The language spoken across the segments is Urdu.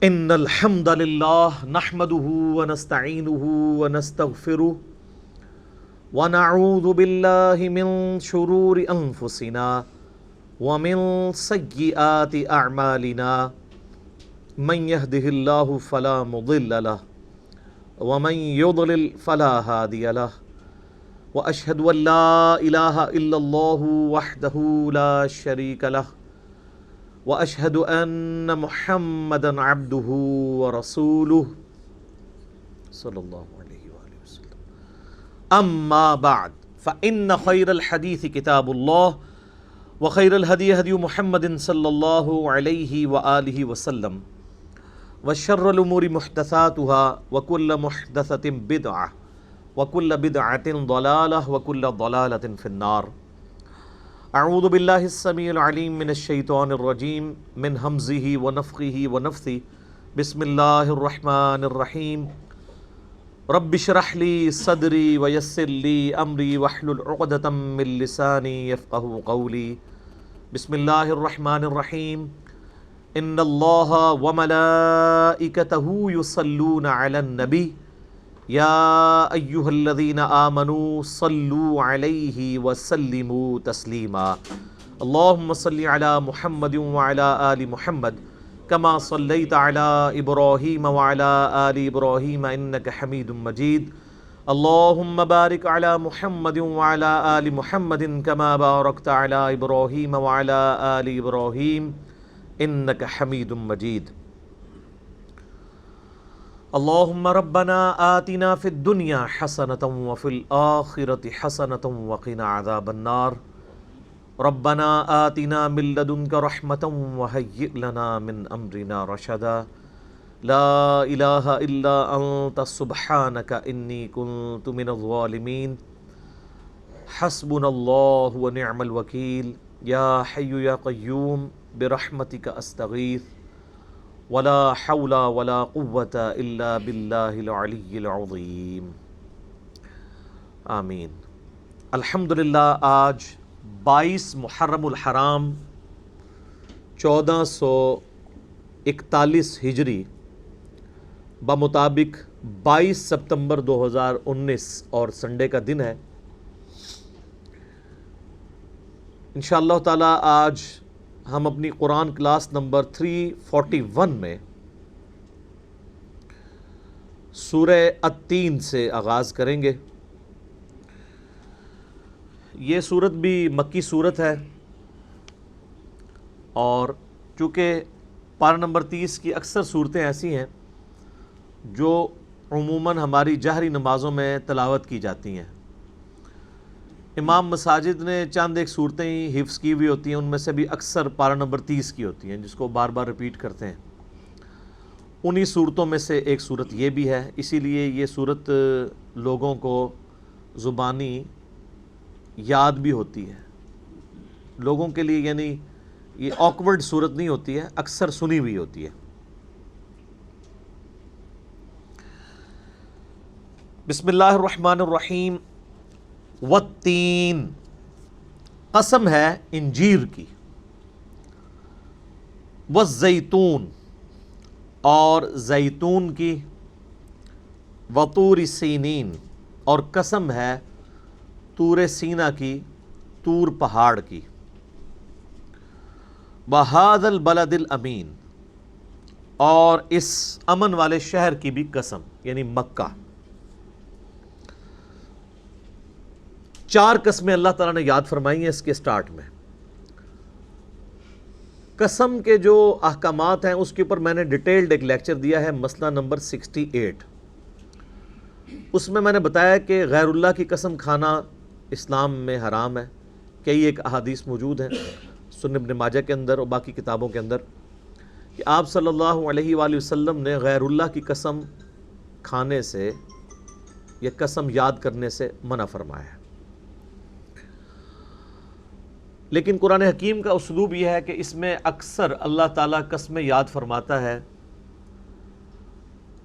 ان الحمد للہ نحمده ونستعینه ونستغفره ونعوذ باللہ من شرور انفسنا ومن سیئات اعمالنا من يهده الله فلا مضل له ومن يضلل فلا هادي له واشهد ان لا اله الا الله وحده لا شريك له واشهد ان محمدا عبده ورسوله صلی اللہ علیہ وآلہ وسلم اما بعد فان خیر الحدیث کتاب اللہ وخیر الهدی هدی محمد صلی اللہ علیہ وآلہ وسلم وشر الامور محدثاتها وكل محدثة بدعة وكل بدعة ضلالة وكل ضلالة في النار. اعوذ باللہ السمیع العلیم من الشیطان الرجیم من ہمزہ ونفخہ ونفثہ بسم اللہ الرحمن الرحیم رب اشرح لی صدری ویسر لی امری واحلل عقدۃ من لسانی یفقہوا قولی. بسم اللہ الرحمن الرحیم ان اللہ وملائکتہ یصلون علی النبی یا ایہا الذین آمنوا صلوا علیہ وسلموا تسلیما. اللہم صلی علی محمد وعلی آل محمد کما صلیت علی ابراہیم وعلی آل ابراہیم انک حمید مجید. اللہم بارک علی محمد وعلی آل محمد کما بارکت علی ابراہیم وعلی آل ابراہیم انک حمید مجید. اللہم ربنا آتنا فی الدنیا حسنة وفی الآخرة حسنة وقنا عذاب النار. ربنا آتنا من لدنک رحمة وہیئ لنا من امرنا رشدا. لا الہ الا انت سبحانک انی کنت من الظالمین. حسبنا اللہ ونعم الوکیل. یا حی یا قیوم برحمتک استغیث ولا حول ولا قوة الا باللہ العلی العظیم. آمین. الحمدللہ آج 22 محرم الحرام 1441 ہجری بمطابق 22 ستمبر 2019 اور سنڈے کا دن ہے. انشاءاللہ تعالی آج ہم اپنی قرآن کلاس نمبر 341 میں سورہ التین سے آغاز کریں گے. یہ سورت بھی مکی سورت ہے اور چونکہ پارہ نمبر 30 کی اکثر صورتیں ایسی ہیں جو عموماً ہماری جہری نمازوں میں تلاوت کی جاتی ہیں. امام مساجد نے چند ایک صورتیں ہی حفظ کی ہوئی ہوتی ہیں، ان میں سے بھی اکثر پارہ نمبر 30 کی ہوتی ہیں جس کو بار بار ریپیٹ کرتے ہیں. انہی صورتوں میں سے ایک صورت یہ بھی ہے، اسی لیے یہ صورت لوگوں کو زبانی یاد بھی ہوتی ہے. لوگوں کے لیے یعنی یہ آکورڈ صورت نہیں ہوتی ہے، اکثر سنی ہوئی ہوتی ہے. بسم اللہ الرحمن الرحیم. والتین، قسم ہے انجیر کی. والزیتون، اور زیتون کی. وطور سینین، اور قسم ہے طور سینا کی، طور پہاڑ کی. وہذا البلد الامین، اور اس امن والے شہر کی بھی قسم یعنی مکہ. 4 قسمیں اللہ تعالیٰ نے یاد فرمائی ہیں اس کے سٹارٹ میں. قسم کے جو احکامات ہیں اس کے اوپر میں نے ڈیٹیلڈ ایک لیکچر دیا ہے، مسئلہ نمبر 68. اس میں نے بتایا کہ غیر اللہ کی قسم کھانا اسلام میں حرام ہے. کئی ایک احادیث موجود ہیں سنن ابن ماجہ کے اندر اور باقی کتابوں کے اندر کہ آپ صلی اللہ علیہ وآلہ وسلم نے غیر اللہ کی قسم کھانے سے یا قسم یاد کرنے سے منع فرمایا ہے. لیکن قرآن حکیم کا اسلوب یہ ہے کہ اس میں اکثر اللہ تعالیٰ قسمیں یاد فرماتا ہے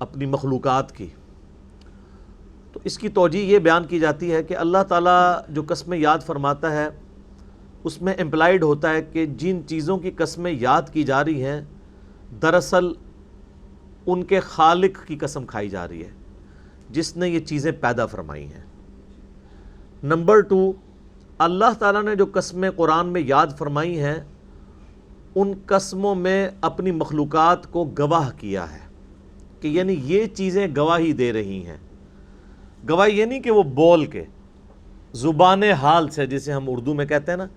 اپنی مخلوقات کی. تو اس کی توجیہ یہ بیان کی جاتی ہے کہ اللہ تعالیٰ جو قسمیں یاد فرماتا ہے اس میں امپلائڈ ہوتا ہے کہ جن چیزوں کی قسمیں یاد کی جا رہی ہیں دراصل ان کے خالق کی قسم کھائی جا رہی ہے جس نے یہ چیزیں پیدا فرمائی ہیں۔ نمبر 2، اللہ تعالیٰ نے جو قسمیں قرآن میں یاد فرمائی ہیں ان قسموں میں اپنی مخلوقات کو گواہ کیا ہے کہ یعنی یہ چیزیں گواہی دے رہی ہیں۔ گواہی یہ نہیں کہ وہ بول کے، زبان حال سے، جسے ہم اردو میں کہتے ہیں نا،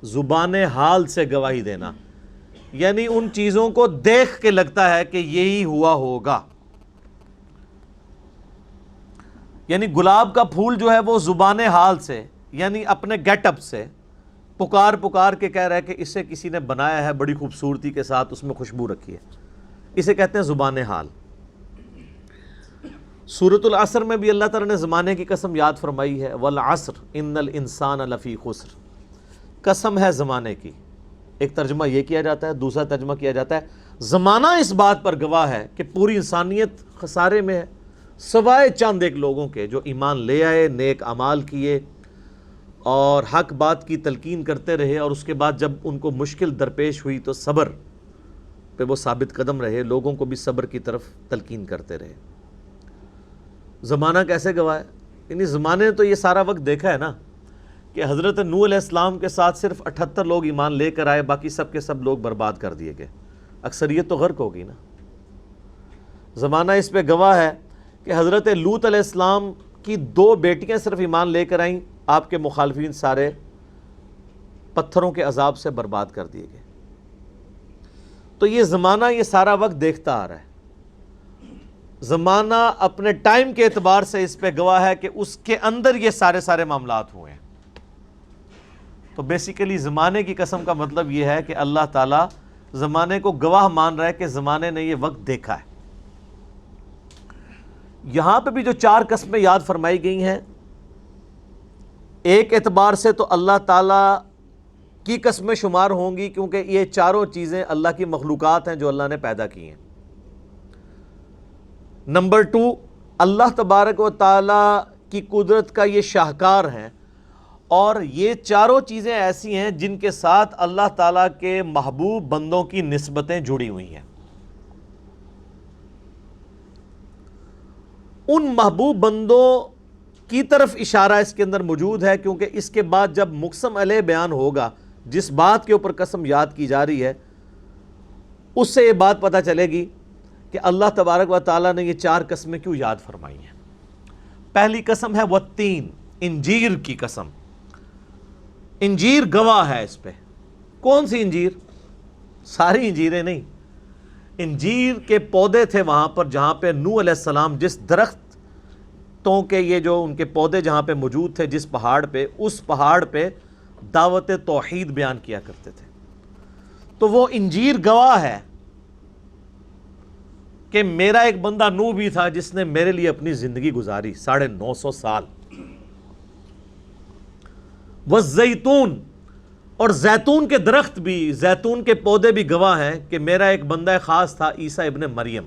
زبان حال سے گواہی دینا، یعنی ان چیزوں کو دیکھ کے لگتا ہے کہ یہی ہوا ہوگا۔ یعنی گلاب کا پھول جو ہے وہ زبان حال سے، یعنی اپنے گیٹ اپ سے پکار کے کہہ رہا ہے کہ اسے کسی نے بنایا ہے بڑی خوبصورتی کے ساتھ، اس میں خوشبو رکھی ہے، اسے کہتے ہیں زبان حال۔ سورۃ العصر میں بھی اللہ تعالیٰ نے زمانے کی قسم یاد فرمائی ہے، والعصر ان الانسان لفی خسر، قسم ہے زمانے کی۔ ایک ترجمہ یہ کیا جاتا ہے، دوسرا ترجمہ کیا جاتا ہے زمانہ اس بات پر گواہ ہے کہ پوری انسانیت خسارے میں ہے، سوائے چند ایک لوگوں کے جو ایمان لے آئے، نیک اعمال کیے اور حق بات کی تلقین کرتے رہے، اور اس کے بعد جب ان کو مشکل درپیش ہوئی تو صبر پہ وہ ثابت قدم رہے، لوگوں کو بھی صبر کی طرف تلقین کرتے رہے۔ زمانہ کیسے گواہ ہے؟ یعنی زمانے نے تو یہ سارا وقت دیکھا ہے نا کہ حضرت نوح علیہ السلام کے ساتھ صرف 78 لوگ ایمان لے کر آئے، باقی سب کے سب لوگ برباد کر دیے گئے، اکثریت تو غرق ہوگی نا۔ زمانہ اس پہ گواہ ہے کہ حضرت لوط علیہ السلام کی 2 بیٹیاں صرف ایمان لے کر آئیں، آپ کے مخالفین سارے پتھروں کے عذاب سے برباد کر دیے گئے۔ تو یہ زمانہ یہ سارا وقت دیکھتا آ رہا ہے۔ زمانہ اپنے ٹائم کے اعتبار سے اس پہ گواہ ہے کہ اس کے اندر یہ سارے معاملات ہوئے ہیں۔ تو بیسیکلی زمانے کی قسم کا مطلب یہ ہے کہ اللہ تعالیٰ زمانے کو گواہ مان رہا ہے کہ زمانے نے یہ وقت دیکھا ہے۔ یہاں پہ بھی جو 4 قسمیں یاد فرمائی گئی ہیں، ایک اعتبار سے تو اللہ تعالیٰ کی قسمیں شمار ہوں گی کیونکہ یہ چاروں چیزیں اللہ کی مخلوقات ہیں جو اللہ نے پیدا کی ہیں۔ نمبر 2، اللہ تبارک و تعالیٰ کی قدرت کا یہ شاہکار ہیں، اور یہ چاروں چیزیں ایسی ہیں جن کے ساتھ اللہ تعالیٰ کے محبوب بندوں کی نسبتیں جڑی ہوئی ہیں۔ ان محبوب بندوں کی طرف اشارہ اس کے اندر موجود ہے، کیونکہ اس کے بعد جب مقسم علیہ بیان ہوگا، جس بات کے اوپر قسم یاد کی جا رہی ہے، اس سے یہ بات پتہ چلے گی کہ اللہ تبارک و تعالیٰ نے یہ 4 قسمیں کیوں یاد فرمائی ہیں۔ پہلی قسم ہے والتین، انجیر کی قسم۔ انجیر گواہ ہے اس پہ۔ کون سی انجیر؟ ساری انجیریں نہیں، انجیر کے پودے تھے وہاں پر جہاں پہ نوح علیہ السلام جس درختوں کے یہ جو ان کے پودے جہاں پہ موجود تھے، جس پہاڑ پہ، اس پہاڑ پہ دعوت توحید بیان کیا کرتے تھے۔ تو وہ انجیر گواہ ہے کہ میرا ایک بندہ نوح بھی تھا جس نے میرے لیے اپنی زندگی گزاری 950 سال۔ والزیتون، اور زیتون کے درخت بھی، زیتون کے پودے بھی گواہ ہیں کہ میرا ایک بندہ خاص تھا عیسیٰ ابن مریم۔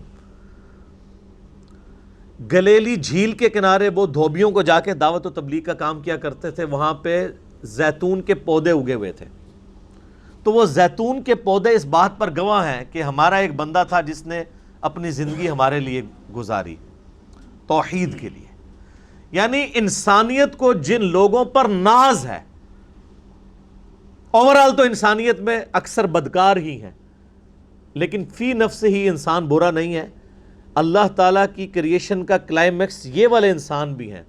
گلیلی جھیل کے کنارے وہ دھوبیوں کو جا کے دعوت و تبلیغ کا کام کیا کرتے تھے، وہاں پہ زیتون کے پودے اگے ہوئے تھے۔ تو وہ زیتون کے پودے اس بات پر گواہ ہیں کہ ہمارا ایک بندہ تھا جس نے اپنی زندگی ہمارے لیے گزاری توحید کے لیے۔ یعنی انسانیت کو جن لوگوں پر ناز ہے، اوورال تو انسانیت میں اکثر بدکار ہی ہیں، لیکن فی نفس ہی انسان برا نہیں ہے۔ اللہ تعالیٰ کی کریشن کا کلائمیکس یہ والے انسان بھی ہیں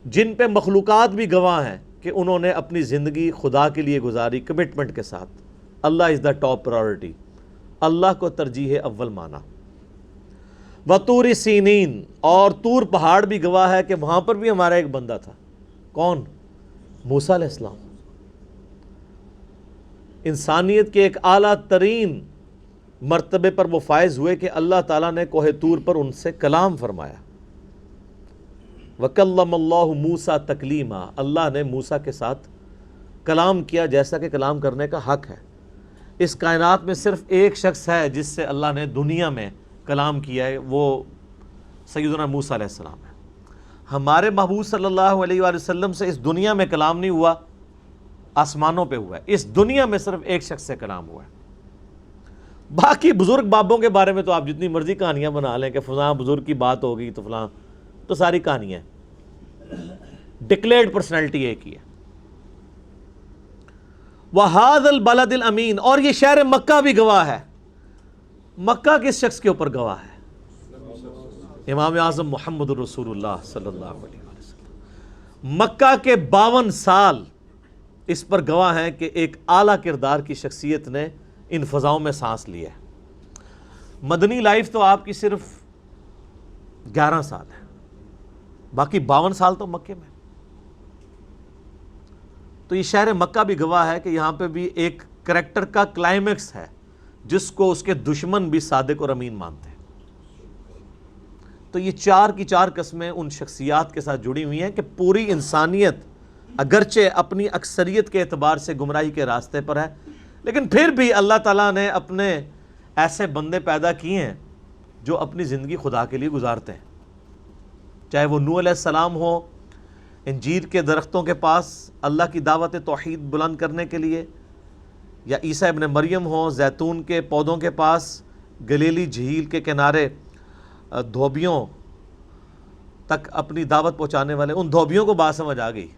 جن پہ مخلوقات بھی گواہ ہیں کہ انہوں نے اپنی زندگی خدا کے لیے گزاری کمٹمنٹ کے ساتھ۔ اللہ از دا ٹاپ پرائورٹی، اللہ کو ترجیح اول مانا۔ وطور سینین، اور طور پہاڑ بھی گواہ ہے کہ وہاں پر بھی ہمارا ایک بندہ تھا۔ کون؟ موسیٰ علیہ السلام۔ انسانیت کے ایک اعلیٰ ترین مرتبے پر وہ فائز ہوئے کہ اللہ تعالیٰ نے کوہ طور پر ان سے کلام فرمایا۔ وَكَلَّمَ اللَّهُ مُوسَىٰ تَكْلِيمًا، اللہ نے موسیٰ کے ساتھ کلام کیا جیسا کہ کلام کرنے کا حق ہے۔ اس کائنات میں صرف ایک شخص ہے جس سے اللہ نے دنیا میں کلام کیا ہے، وہ سیدنا موسیٰ علیہ السلام ہے۔ ہمارے محبوب صلی اللہ علیہ وآلہ وسلم سے اس دنیا میں کلام نہیں ہوا، آسمانوں پہ ہوا ہے۔ اس دنیا میں صرف ایک شخص سے کلام ہوا ہے۔ باقی بزرگ بابوں کے بارے میں تو آپ جتنی مرضی کہانیاں بنا لیں کہ فلاں بزرگ کی بات ہوگی تو فلاں، تو ساری کہانیاں ڈکلیئرڈ پرسنالٹی ایک ہی ہے. وَهَذَا الْبَلَدِ الْأَمِينَ، اور یہ شہر مکہ بھی گواہ ہے. مکہ کس شخص کے اوپر گواہ ہے؟ امام اعظم محمد الرسول اللہ صلی اللہ علیہ وسلم. مکہ کے 52 سال اس پر گواہ ہیں کہ ایک اعلیٰ کردار کی شخصیت نے ان فضاؤں میں سانس لی ہے. مدنی لائف تو آپ کی صرف 11 سال ہے، باقی 52 سال تو مکے میں. تو یہ شہر مکہ بھی گواہ ہے کہ یہاں پہ بھی ایک کریکٹر کا کلائمیکس ہے جس کو اس کے دشمن بھی صادق اور امین مانتے ہیں. تو یہ 4 کی 4 قسمیں ان شخصیات کے ساتھ جڑی ہوئی ہیں کہ پوری انسانیت اگرچہ اپنی اکثریت کے اعتبار سے گمراہی کے راستے پر ہے، لیکن پھر بھی اللہ تعالیٰ نے اپنے ایسے بندے پیدا کیے ہیں جو اپنی زندگی خدا کے لیے گزارتے ہیں. چاہے وہ نوح علیہ السلام ہو انجیر کے درختوں کے پاس اللہ کی دعوت توحید بلند کرنے کے لیے، یا عیسیٰ ابن مریم ہو زیتون کے پودوں کے پاس گلیلی جھیل کے کنارے دھوبیوں تک اپنی دعوت پہنچانے والے. ان دھوبیوں کو بات سمجھ آ گئی.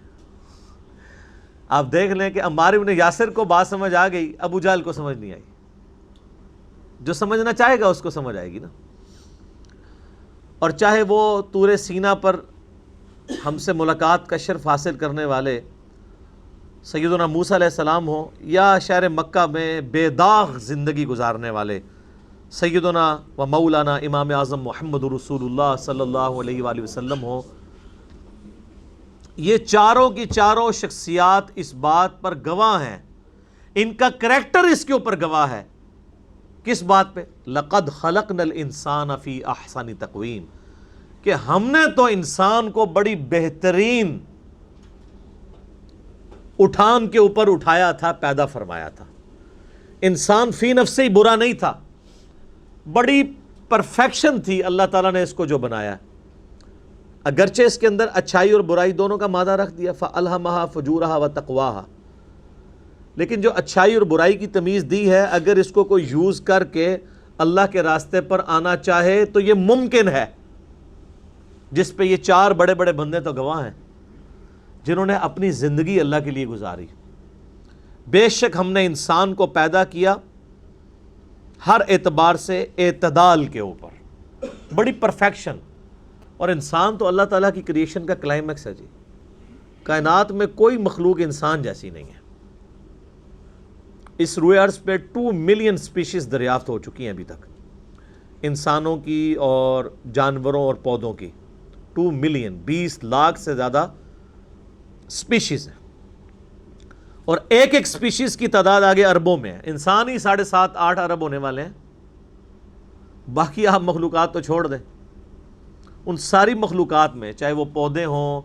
آپ دیکھ لیں کہ عمار ابن یاسر کو بات سمجھ آ گئی، ابو جہل کو سمجھ نہیں آئی. جو سمجھنا چاہے گا اس کو سمجھ آئے گی نا. اور چاہے وہ طور سینا پر ہم سے ملاقات کا شرف حاصل کرنے والے سیدنا موسیٰ علیہ السلام ہو، یا شہر مکہ میں بے داغ زندگی گزارنے والے سیدنا و مولانا امام اعظم محمد رسول اللہ صلی اللہ علیہ وآلہ وسلم ہو. یہ چاروں کی چاروں شخصیات اس بات پر گواہ ہیں، ان کا کریکٹر اس کے اوپر گواہ ہے. کس بات پہ؟ لَقَدْ خَلَقْنَا الْإِنسَانَ فِي أَحْسَنِ تَقْوِيمٍ، کہ ہم نے تو انسان کو بڑی بہترین اٹھان کے اوپر اٹھایا تھا، پیدا فرمایا تھا. انسان فی نفس ہی برا نہیں تھا، بڑی پرفیکشن تھی اللہ تعالیٰ نے اس کو جو بنایا. اگرچہ اس کے اندر اچھائی اور برائی دونوں کا مادہ رکھ دیا، فَأَلْهَمَهَا فُجُورَهَا وَتَقْوَاهَا، لیکن جو اچھائی اور برائی کی تمیز دی ہے، اگر اس کو کوئی یوز کر کے اللہ کے راستے پر آنا چاہے تو یہ ممکن ہے، جس پہ یہ 4 بڑے بڑے بندے تو گواہ ہیں جنہوں نے اپنی زندگی اللہ کے لیے گزاری. بے شک ہم نے انسان کو پیدا کیا ہر اعتبار سے اعتدال کے اوپر، بڑی پرفیکشن. اور انسان تو اللہ تعالیٰ کی کریشن کا کلائمیکس ہے جی. کائنات میں کوئی مخلوق انسان جیسی نہیں ہے. اس روئے ارض پہ 2 ملین سپیشیز دریافت ہو چکی ہیں ابھی تک، انسانوں کی اور جانوروں اور پودوں کی. 2 ملین، 20 لاکھ سے زیادہ سپیشیز ہیں، اور ایک ایک سپیشیز کی تعداد آگے اربوں میں ہے. انسان ہی 7.5-8 ارب ہونے والے ہیں، باقی آپ مخلوقات تو چھوڑ دیں. ان ساری مخلوقات میں چاہے وہ پودے ہوں،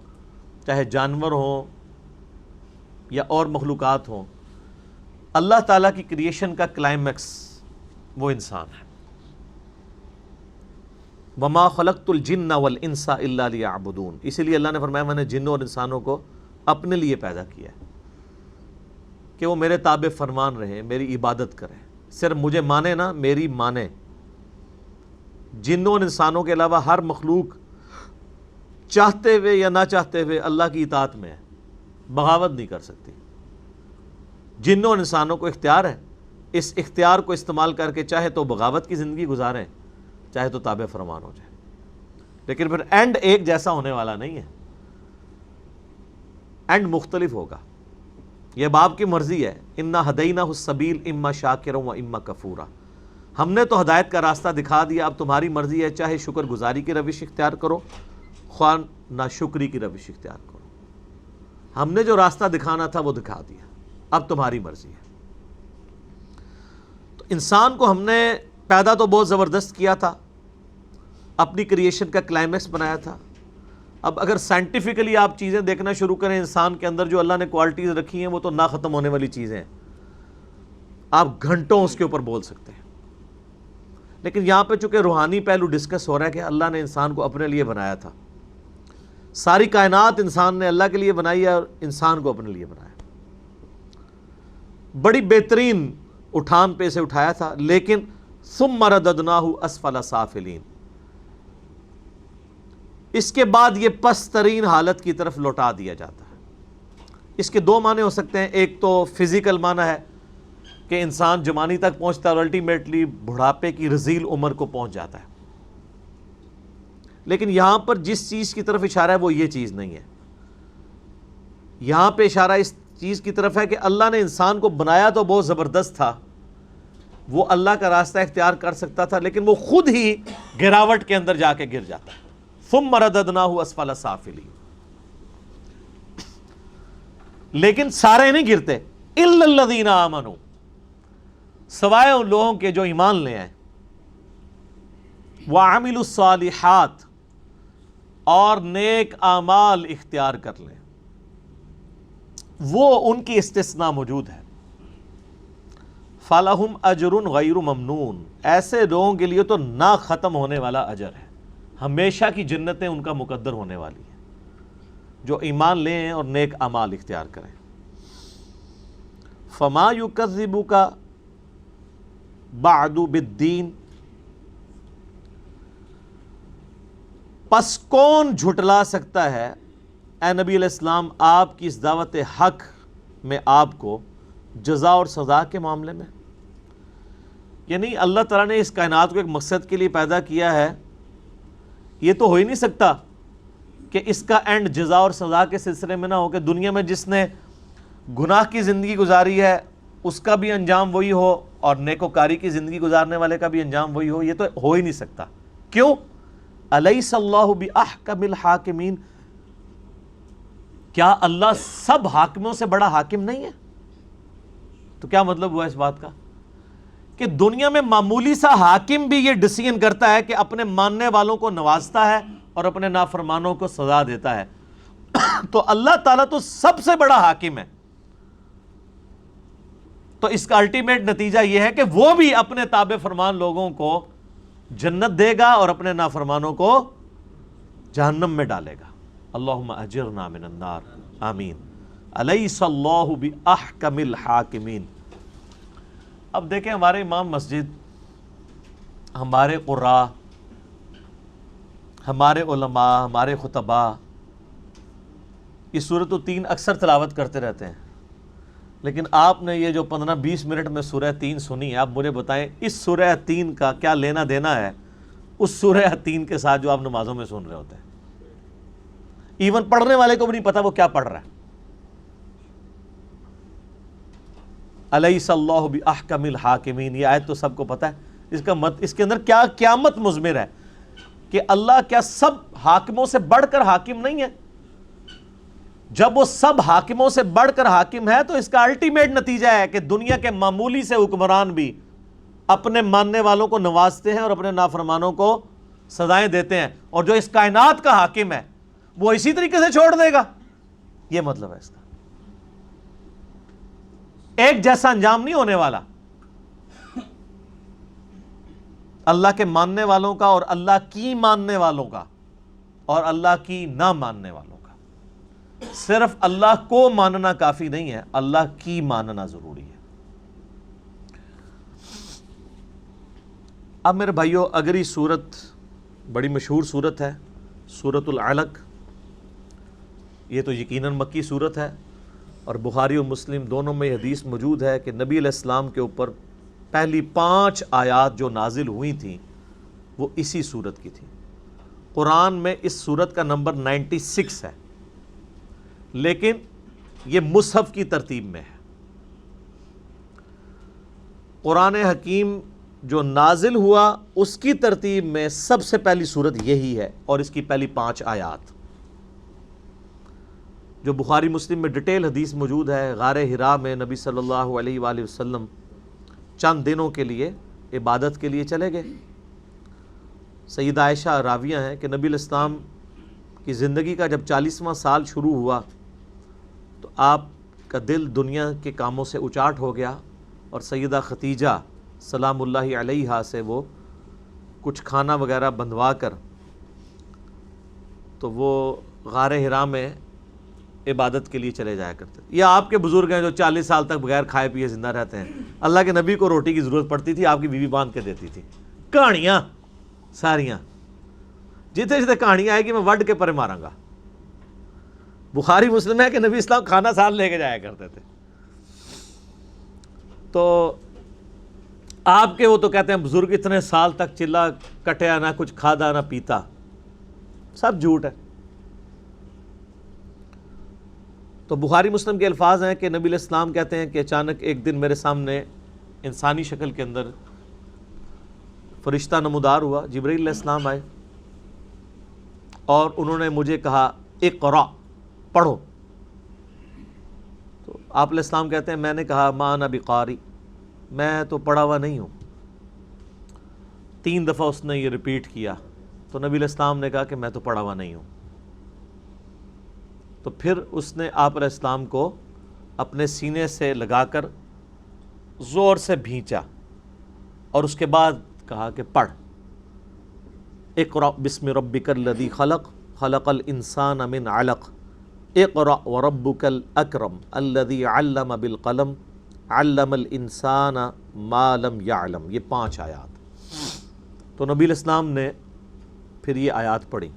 چاہے جانور ہوں یا اور مخلوقات ہوں، اللہ تعالیٰ کی کریشن کا کلائمیکس وہ انسان ہے. وَمَا خَلَقْتُ الْجِنَّ وَالْإِنسَ إِلَّا لِيَعْبُدُونَ، اسی لیے اللہ نے فرمایا میں نے جنوں اور انسانوں کو اپنے لیے پیدا کیا ہے کہ وہ میرے تابع فرمان رہیں، میری عبادت کریں، صرف مجھے مانے نہ، میری مانے. جنوں اور انسانوں کے علاوہ ہر مخلوق چاہتے ہوئے یا نہ چاہتے ہوئے اللہ کی اطاعت میں ہے، بغاوت نہیں کر سکتی. جنوں اور انسانوں کو اختیار ہے، اس اختیار کو استعمال کر کے چاہے تو بغاوت کی زندگی گزاریں، چاہے تو تابع فرمان ہو جائے. لیکن پھر اینڈ ایک جیسا ہونے والا نہیں ہے، اینڈ مختلف ہوگا. یہ باپ کی مرضی ہے، اِنَّا هَدَيْنَاهُ السَّبِيلَ إِمَّا شَاكِرًا وَإِمَّا كَفُورًا، ہم نے تو ہدایت کا راستہ دکھا دیا، اب تمہاری مرضی ہے، چاہے شکر گزاری کی روش اختیار کرو، خواہ ناشکری کی روش اختیار کرو. ہم نے جو راستہ دکھانا تھا وہ دکھا دیا، اب تمہاری مرضی ہے. تو انسان کو ہم نے پیدا تو بہت زبردست کیا تھا، اپنی کریشن کا کلائمیکس بنایا تھا. اب اگر سائنٹیفکلی آپ چیزیں دیکھنا شروع کریں، انسان کے اندر جو اللہ نے کوالٹیز رکھی ہیں وہ تو نہ ختم ہونے والی چیزیں ہیں، آپ گھنٹوں اس کے اوپر بول سکتے ہیں. لیکن یہاں پہ چونکہ روحانی پہلو ڈسکس ہو رہا ہے کہ اللہ نے انسان کو اپنے لیے بنایا تھا. ساری کائنات انسان نے اللہ کے لیے بنائی ہے اور انسان کو اپنے لیے بنایا. بڑی بہترین اٹھان پہ اسے اٹھایا تھا، لیکن ثم رددناہ اسفل سافلین، اس کے بعد یہ پست ترین حالت کی طرف لوٹا دیا جاتا ہے۔ اس کے دو معنی ہو سکتے ہیں، ایک تو فزیکل معنی ہے کہ انسان جوانی تک پہنچتا ہے اور الٹیمیٹلی بڑھاپے کی رذیل عمر کو پہنچ جاتا ہے، لیکن یہاں پر جس چیز کی طرف اشارہ ہے وہ یہ چیز نہیں ہے۔ یہاں پہ اشارہ اس چیز کی طرف ہے کہ اللہ نے انسان کو بنایا تو بہت زبردست تھا، وہ اللہ کا راستہ اختیار کر سکتا تھا، لیکن وہ خود ہی گراوٹ کے اندر جا کے گر جاتا ہے۔ ثم رددناہ اسفل سافلین، لیکن سارے نہیں گرتے، الا الذین آمنوا، سوائے ان لوگوں کے جو ایمان لے آئے، وعملوا الصالحات، اور نیک اعمال اختیار کر لیں، وہ ان کی استثناء موجود ہے۔ فَلَهُمْ أَجْرٌ غَيْرُ مَمْنُونَ، ایسے لوگوں کے لیے تو نہ ختم ہونے والا اجر ہے، ہمیشہ کی جنتیں ان کا مقدر ہونے والی ہیں، جو ایمان لیں اور نیک اعمال اختیار کریں۔ فَمَا يُكَذِّبُكَ بَعْدُ بِالدِّينِ، پس کون جھٹلا سکتا ہے اے نبی علیہ السلام آپ کی اس دعوت حق میں آپ کو جزا اور سزا کے معاملے میں؟ یعنی اللہ تعالیٰ نے اس کائنات کو ایک مقصد کے لیے پیدا کیا ہے، یہ تو ہو ہی نہیں سکتا کہ اس کا اینڈ جزا اور سزا کے سلسلے میں نہ ہو، کہ دنیا میں جس نے گناہ کی زندگی گزاری ہے اس کا بھی انجام وہی ہو اور نیکوکاری کی زندگی گزارنے والے کا بھی انجام وہی ہو، یہ تو ہو ہی نہیں سکتا۔ کیوں؟ الیس اللہ باحکم الحاکمین، کیا اللہ سب حاکموں سے بڑا حاکم نہیں ہے؟ تو کیا مطلب ہوا اس بات کا کہ دنیا میں معمولی سا حاکم بھی یہ ڈیسیژن کرتا ہے کہ اپنے ماننے والوں کو نوازتا ہے اور اپنے نافرمانوں کو سزا دیتا ہے، تو اللہ تعالیٰ تو سب سے بڑا حاکم ہے، تو اس کا الٹیمیٹ نتیجہ یہ ہے کہ وہ بھی اپنے تابع فرمان لوگوں کو جنت دے گا اور اپنے نافرمانوں کو جہنم میں ڈالے گا۔ اللہم اجرنا من النار، آمین۔ الیس اللہ باحکم الحاکمین۔ اب دیکھیں ہمارے امام مسجد، ہمارے قراء، ہمارے علماء، ہمارے خطباء یہ سورۃ التین اکثر تلاوت کرتے رہتے ہیں، لیکن آپ نے یہ جو 15-20 منٹ میں سورہ تین سنی ہے، آپ مجھے بتائیں اس سورہ تین کا کیا لینا دینا ہے اس سورہ تین کے ساتھ جو آپ نمازوں میں سن رہے ہوتے ہیں؟ ایون پڑھنے والے کو بھی نہیں پتا وہ کیا پڑھ رہا ہے۔ الیس اللہ باحکم الحاکمین، یہ آیت تو سب کو پتا ہے، اس کے اندر کیا قیامت مضمر ہے کہ اللہ کیا سب حاکموں سے بڑھ کر حاکم نہیں ہے؟ جب وہ سب حاکموں سے بڑھ کر حاکم ہے تو اس کا الٹیمیٹ نتیجہ ہے کہ دنیا کے معمولی سے حکمران بھی اپنے ماننے والوں کو نوازتے ہیں اور اپنے نافرمانوں کو سزائیں دیتے ہیں، اور جو اس کائنات کا حاکم ہے وہ اسی طریقے سے چھوڑ دے گا۔ یہ مطلب ہے اس کا، ایک جیسا انجام نہیں ہونے والا اللہ کے ماننے والوں کا اور اللہ کی ماننے والوں کا اور اللہ کی نہ ماننے والوں کا۔ صرف اللہ کو ماننا کافی نہیں ہے، اللہ کی ماننا ضروری ہے۔ اب میرے بھائیو، اگلی سورت بڑی مشہور سورت ہے، سورۃ العلق۔ یہ تو یقیناً مکی سورت ہے، اور بخاری و مسلم دونوں میں حدیث موجود ہے کہ نبی علیہ السلام کے اوپر پہلی 5 آیات جو نازل ہوئی تھیں وہ اسی سورت کی تھی۔ قرآن میں اس سورت کا نمبر 96 ہے، لیکن یہ مصحف کی ترتیب میں ہے۔ قرآن حکیم جو نازل ہوا اس کی ترتیب میں سب سے پہلی سورت یہی ہے، اور اس کی پہلی 5 آیات جو بخاری مسلم میں ڈیٹیل حدیث موجود ہے۔ غار حرا میں نبی صلی اللہ علیہ وآلہ وسلم چند دنوں کے لیے عبادت کے لیے چلے گئے۔ سیدہ عائشہ راویہ ہیں کہ نبی علیہ السلام کی زندگی کا جب 40واں سال شروع ہوا تو آپ کا دل دنیا کے کاموں سے اچاٹ ہو گیا، اور سیدہ ختیجہ سلام اللہ علیہا سے وہ کچھ کھانا وغیرہ بندھوا کر تو وہ غار حرا میں عبادت کے لیے چلے جایا کرتے تھے. یا آپ کے بزرگ ہیں جو 40 سال تک بغیر کھائے پیے زندہ رہتے ہیں, اللہ کے نبی کو روٹی کی ضرورت پڑتی تھی, آپ کی بیوی باندھ کے دیتی تھی. کہانیاں ساریاں, جتنے جتنے کہانیاں آئے گی میں وڈ کے پرے ماراں گا. بخاری مسلم ہے کہ نبی اسلام کھانا ساتھ لے کے جایا کرتے تھے. تو آپ کے وہ تو کہتے ہیں بزرگ اتنے سال تک چلا کٹیا, نہ کچھ کھادا نہ پیتا, سب جھوٹ ہے. تو بخاری مسلم کے الفاظ ہیں کہ نبی علیہ السلام کہتے ہیں کہ اچانک ایک دن میرے سامنے انسانی شکل کے اندر فرشتہ نمودار ہوا, جبرائیل علیہ السلام آئے اور انہوں نے مجھے کہا اقرا, پڑھو. تو آپ علیہ السلام کہتے ہیں میں نے کہا ما انا بقاری, میں تو پڑھا ہوا نہیں ہوں. 3 دفعہ اس نے یہ ریپیٹ کیا. تو نبی علیہ السلام نے کہا کہ میں تو پڑھا ہوا نہیں ہوں. تو پھر اس نے آپ علیہ السلام کو اپنے سینے سے لگا کر زور سے بھینچا اور اس کے بعد کہا کہ پڑھ, اقرأ بسم ربک الذی خلق خلق الانسان من علق اقرأ وربک الاکرم الذی علم بالقلم علم الانسان ما لم یعلم. یہ 5 آیات. تو نبی علیہ السلام نے پھر یہ آیات پڑھی.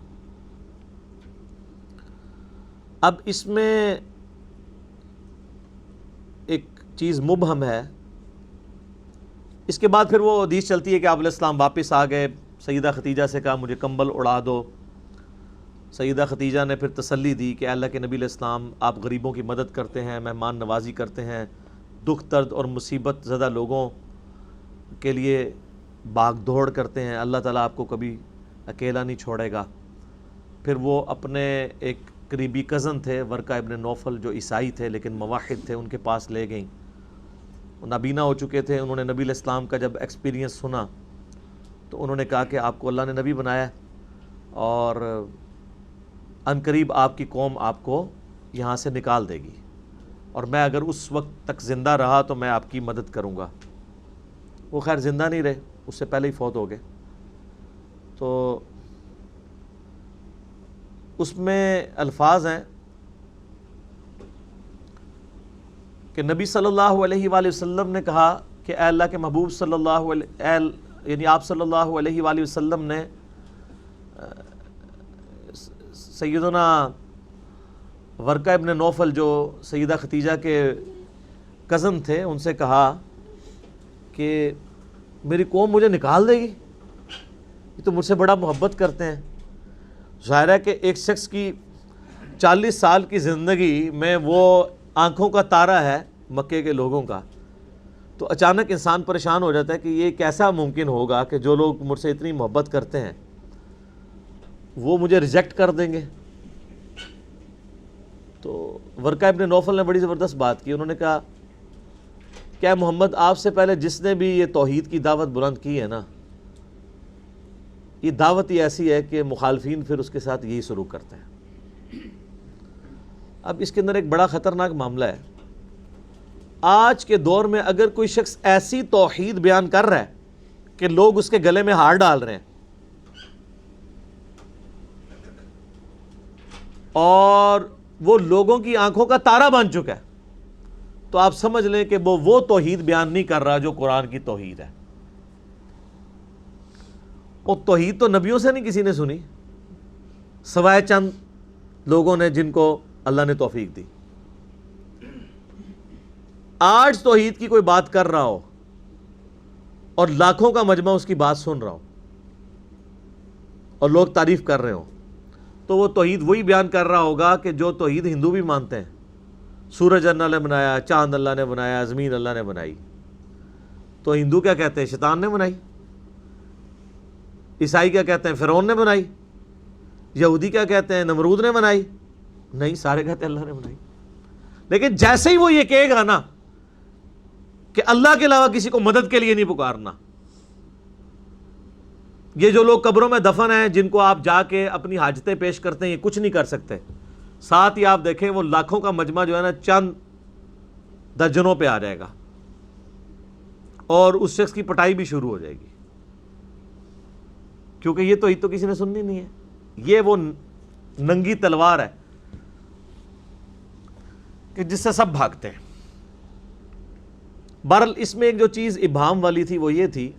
اب اس میں ایک چیز مبہم ہے. اس کے بعد پھر وہ حدیث چلتی ہے کہ آپ علیہ السلام واپس آ گئے, سیدہ ختیجہ سے کہا مجھے کمبل اڑا دو. سیدہ ختیجہ نے پھر تسلی دی کہ اللہ کے نبی علیہ السلام آپ غریبوں کی مدد کرتے ہیں, مہمان نوازی کرتے ہیں, دکھ درد اور مصیبت زدہ لوگوں کے لیے بھاگ دوڑ کرتے ہیں, اللہ تعالیٰ آپ کو کبھی اکیلا نہیں چھوڑے گا. پھر وہ اپنے ایک قریبی کزن تھے ورقہ ابن نوفل جو عیسائی تھے لیکن موحد تھے, ان کے پاس لے گئیں. وہ نابینا ہو چکے تھے. انہوں نے نبی علیہ السلام کا جب ایکسپیرینس سنا تو انہوں نے کہا کہ آپ کو اللہ نے نبی بنایا اور عنقریب آپ کی قوم آپ کو یہاں سے نکال دے گی, اور میں اگر اس وقت تک زندہ رہا تو میں آپ کی مدد کروں گا. وہ خیر زندہ نہیں رہے, اس سے پہلے ہی فوت ہو گئے. تو اس میں الفاظ ہیں کہ نبی صلی اللہ علیہ وآلہ وسلم نے کہا کہ اے اللہ کے محبوب صلی اللہ علیہ یعنی آپ صلی اللہ علیہ وآلہ وسلم نے سیدنا ورقہ ابن نوفل جو سیدہ ختیجہ کے کزن تھے ان سے کہا کہ میری قوم مجھے نکال دے گی, یہ تو مجھ سے بڑا محبت کرتے ہیں. ظاہر ہے کہ ایک شخص کی 40 سال کی زندگی میں وہ آنکھوں کا تارا ہے مکے کے لوگوں کا, تو اچانک انسان پریشان ہو جاتا ہے کہ یہ کیسا ممکن ہوگا کہ جو لوگ مجھ سے اتنی محبت کرتے ہیں وہ مجھے ریجیکٹ کر دیں گے. تو ورقہ ابن نوفل نے بڑی زبردست بات کی. انہوں نے کہا کیا محمد آپ سے پہلے جس نے بھی یہ توحید کی دعوت بلند کی ہے نا, یہ دعوت ہی ایسی ہے کہ مخالفین پھر اس کے ساتھ یہی سلوک کرتے ہیں. اب اس کے اندر ایک بڑا خطرناک معاملہ ہے. آج کے دور میں اگر کوئی شخص ایسی توحید بیان کر رہا ہے کہ لوگ اس کے گلے میں ہار ڈال رہے ہیں اور وہ لوگوں کی آنکھوں کا تارا بن چکا ہے, تو آپ سمجھ لیں کہ وہ توحید بیان نہیں کر رہا جو قرآن کی توحید ہے. اور توحید تو نبیوں سے نہیں کسی نے سنی سوائے چند لوگوں نے جن کو اللہ نے توفیق دی. آج توحید کی کوئی بات کر رہا ہو اور لاکھوں کا مجمع اس کی بات سن رہا ہو اور لوگ تعریف کر رہے ہوں, تو وہ توحید وہی بیان کر رہا ہوگا کہ جو توحید ہندو بھی مانتے ہیں. سورج اللہ نے بنایا, چاند اللہ نے بنایا, زمین اللہ نے بنائی. تو ہندو کیا کہتے ہیں شیطان نے بنائی, عیسائی کیا کہتے ہیں فرعون نے بنائی, یہودی کیا کہتے ہیں نمرود نے بنائی. نہیں, سارے کہتے ہیں اللہ نے بنائی. لیکن جیسے ہی وہ یہ کہے گا نا کہ اللہ کے علاوہ کسی کو مدد کے لیے نہیں پکارنا, یہ جو لوگ قبروں میں دفن ہیں جن کو آپ جا کے اپنی حاجتیں پیش کرتے ہیں یہ کچھ نہیں کر سکتے. ساتھ ہی آپ دیکھیں وہ لاکھوں کا مجمع جو ہے نا چند درجنوں پہ آ جائے گا اور اس شخص کی پٹائی بھی شروع ہو جائے گی, کیونکہ یہ تو کسی نے سننی نہیں ہے. یہ وہ ننگی تلوار ہے کہ جس سے سب بھاگتے ہیں۔ بہرحال اس میں ایک جو چیز ابہام والی تھی وہ یہ تھی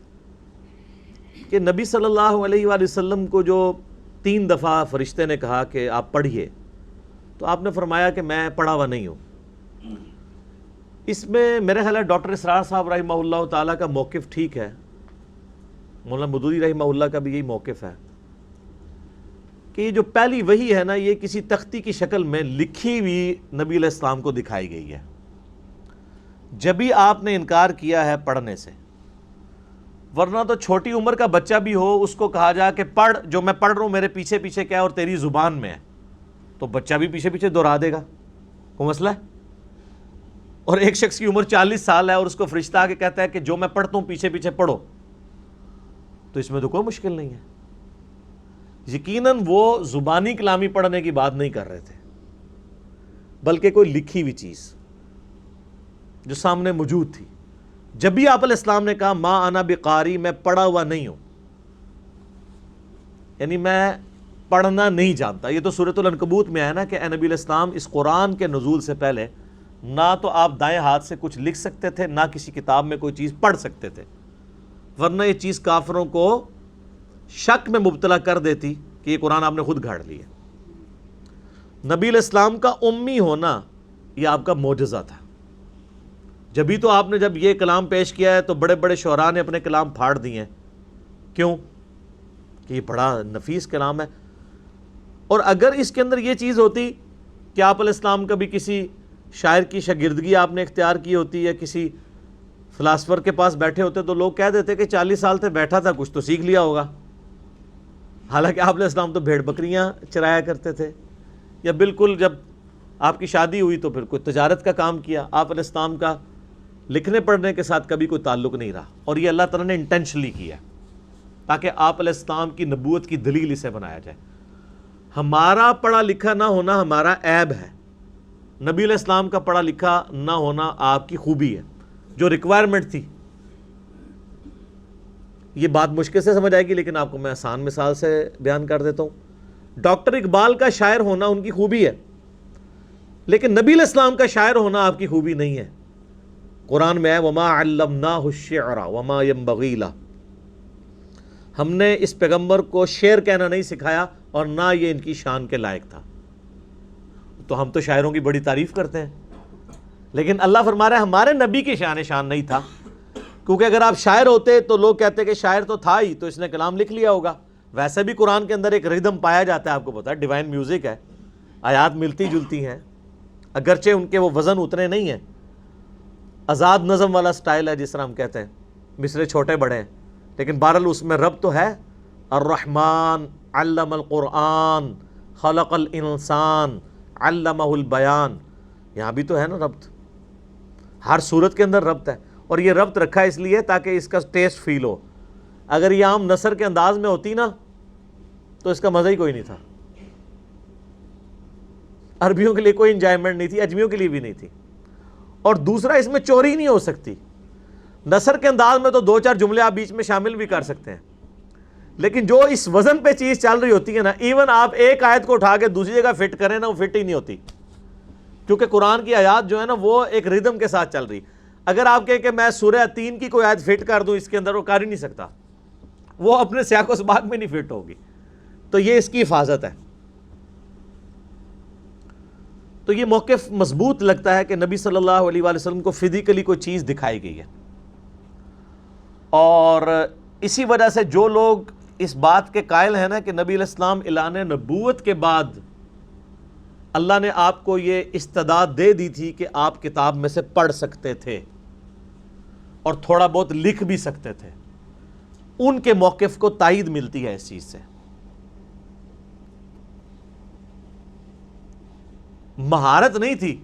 کہ نبی صلی اللہ علیہ وآلہ وسلم کو جو 3 دفعہ فرشتے نے کہا کہ آپ پڑھیے، تو آپ نے فرمایا کہ میں پڑھا ہوا نہیں ہوں۔ اس میں میرے خیال ہے ڈاکٹر اسرار صاحب رحمہ اللہ تعالیٰ کا موقف ٹھیک ہے، مولانا مودودی رحمہ اللہ کا بھی یہی موقف ہے کہ یہ جو پہلی وحی ہے نا، یہ کسی تختی کی شکل میں لکھی ہوئی نبی علیہ السلام کو دکھائی گئی ہے۔ جب بھی آپ نے انکار کیا ہے پڑھنے سے، ورنہ تو چھوٹی عمر کا بچہ بھی ہو، اس کو کہا جا کہ پڑھ، جو میں پڑھ رہا ہوں میرے پیچھے پیچھے کیا ہے اور تیری زبان میں ہے، تو بچہ بھی پیچھے پیچھے دہرا دے گا، کوئی مسئلہ ہے؟ اور ایک شخص کی عمر 40 سال ہے اور اس کو فرشتہ آ کے کہتا ہے کہ جو میں پڑھتا ہوں پیچھے پیچھے پڑھو، تو اس میں تو کوئی مشکل نہیں ہے۔ یقیناً وہ زبانی کلامی پڑھنے کی بات نہیں کر رہے تھے، بلکہ کوئی لکھی ہوئی چیز جو سامنے موجود تھی۔ جب بھی آپ علیہ السلام نے کہا ما انا بقاری، میں پڑھا ہوا نہیں ہوں، یعنی میں پڑھنا نہیں جانتا۔ یہ تو سورۃ العنکبوت میں ہے نا کہ اے نبی علیہ السلام، اس قرآن کے نزول سے پہلے نہ تو آپ دائیں ہاتھ سے کچھ لکھ سکتے تھے، نہ کسی کتاب میں کوئی چیز پڑھ سکتے تھے، ورنہ یہ چیز کافروں کو شک میں مبتلا کر دیتی کہ یہ قرآن آپ نے خود گھاڑ لیا۔ نبی علیہ السلام کا امی ہونا یہ آپ کا معجزہ تھا۔ جبھی تو آپ نے جب یہ کلام پیش کیا ہے تو بڑے بڑے شعراء نے اپنے کلام پھاڑ دیے ہیں، کیوں؟ کہ یہ بڑا نفیس کلام ہے۔ اور اگر اس کے اندر یہ چیز ہوتی کہ آپ علیہ السلام کبھی کسی شاعر کی شاگردگی آپ نے اختیار کی ہوتی یا کسی فلاسفر کے پاس بیٹھے ہوتے تو لوگ کہہ دیتے کہ 40 سال سے بیٹھا تھا، کچھ تو سیکھ لیا ہوگا۔ حالانکہ آپ علیہ السلام تو بھیڑ بکریاں چرایا کرتے تھے، یا بالکل جب آپ کی شادی ہوئی تو پھر کوئی تجارت کا کام کیا۔ آپ علیہ السلام کا لکھنے پڑھنے کے ساتھ کبھی کوئی تعلق نہیں رہا، اور یہ اللہ تعالیٰ نے انٹینشنلی کیا تاکہ آپ علیہ السلام کی نبوت کی دلیل اسے بنایا جائے۔ ہمارا پڑھا لکھا نہ ہونا ہمارا عیب ہے، نبی علیہ السلام کا پڑھا لکھا نہ ہونا آپ کی خوبی ہے، جو ریکوائرمنٹ تھی۔ یہ بات مشکل سے سمجھ آئے گی، لیکن آپ کو میں آسان مثال سے بیان کر دیتا ہوں۔ ڈاکٹر اقبال کا شاعر ہونا ان کی خوبی ہے، لیکن نبی علیہ السلام کا شاعر ہونا آپ کی خوبی نہیں ہے۔ قرآن میں ہے وَمَا عَلَّمْنَاهُ الشِّعْرَ وَمَا يَنبَغِي لَهُ، ہم نے اس پیغمبر کو شعر کہنا نہیں سکھایا اور نہ یہ ان کی شان کے لائق تھا۔ تو ہم تو شاعروں کی بڑی تعریف کرتے ہیں، لیکن اللہ فرما رہا ہے ہمارے نبی کی شان نہیں تھا، کیونکہ اگر آپ شاعر ہوتے تو لوگ کہتے کہ شاعر تو تھا ہی، تو اس نے کلام لکھ لیا ہوگا۔ ویسے بھی قرآن کے اندر ایک ردم پایا جاتا ہے، آپ کو پتا ہے، ڈیوائن میوزک ہے، آیات ملتی جلتی ہیں، اگرچہ ان کے وہ وزن اتنے نہیں ہیں، آزاد نظم والا سٹائل ہے جس طرح ہم کہتے ہیں، مصرے چھوٹے بڑے ہیں، لیکن بہرحال اس میں رب تو ہے۔ الرحمن علم القرآن خلق الانسان علمہ البیان، یہاں بھی تو ہے نا ربط، ہر صورت کے اندر ربط ہے، اور یہ ربط رکھا اس لیے تاکہ اس کا ٹیسٹ فیل ہو۔ اگر یہ عام نثر کے انداز میں ہوتی نا تو اس کا مزہ ہی کوئی نہیں تھا، عربیوں کے لیے کوئی انجوائمنٹ نہیں تھی، اجمیوں کے لیے بھی نہیں تھی۔ اور دوسرا، اس میں چوری نہیں ہو سکتی۔ نثر کے انداز میں تو 2-4 جملے آپ بیچ میں شامل بھی کر سکتے ہیں، لیکن جو اس وزن پہ چیز چل رہی ہوتی ہے نا، ایون آپ ایک آیت کو اٹھا کے دوسری جگہ فٹ کریں نا، وہ فٹ ہی نہیں ہوتی، کیونکہ قرآن کی آیات جو ہے نا وہ ایک ردم کے ساتھ چل رہی۔ اگر آپ کہیں کہ میں سورہ 3 کی کوئی آیت فٹ کر دوں اس کے اندر، وہ کر ہی نہیں سکتا، وہ اپنے سیاق و سباق میں نہیں فٹ ہوگی۔ تو یہ اس کی حفاظت ہے۔ تو یہ موقف مضبوط لگتا ہے کہ نبی صلی اللہ علیہ وآلہ وسلم کو فزیکلی کوئی چیز دکھائی گئی ہے، اور اسی وجہ سے جو لوگ اس بات کے قائل ہیں نا کہ نبی علیہ السلام اعلان نبوت کے بعد اللہ نے آپ کو یہ استعداد دے دی تھی کہ آپ کتاب میں سے پڑھ سکتے تھے اور تھوڑا بہت لکھ بھی سکتے تھے، ان کے موقف کو تائید ملتی ہے اس چیز سے۔ مہارت نہیں تھی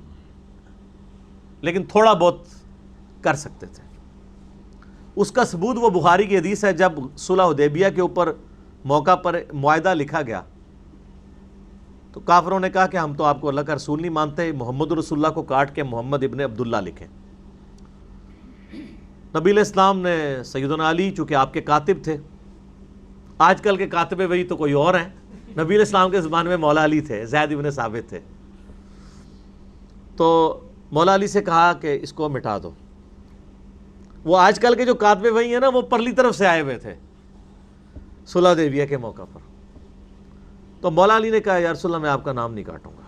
لیکن تھوڑا بہت کر سکتے تھے۔ اس کا ثبوت وہ بخاری کی حدیث ہے، جب صلح حدیبیہ کے اوپر موقع پر معاہدہ لکھا گیا تو کافروں نے کہا کہ ہم تو آپ کو اللہ کا رسول نہیں مانتے، محمد رسول اللہ کو کاٹ کے محمد ابن عبداللہ لکھیں۔ نبی علیہ السلام نے سیدنا علی، چونکہ آپ کے کاتب تھے، آج کل کے کاتب وہی تو کوئی اور ہیں، نبی علیہ السلام کے زمانے میں مولا علی تھے، زید ابن ثابت تھے، تو مولا علی سے کہا کہ اس کو مٹا دو. وہ آج کل کے جو کاتبے وہی ہیں نا، وہ پرلی طرف سے آئے ہوئے تھے صلح حدیبیہ کے موقع پر. تو مولا علی نے کہا یا رسول اللہ میں آپ کا نام نہیں کاٹوں گا.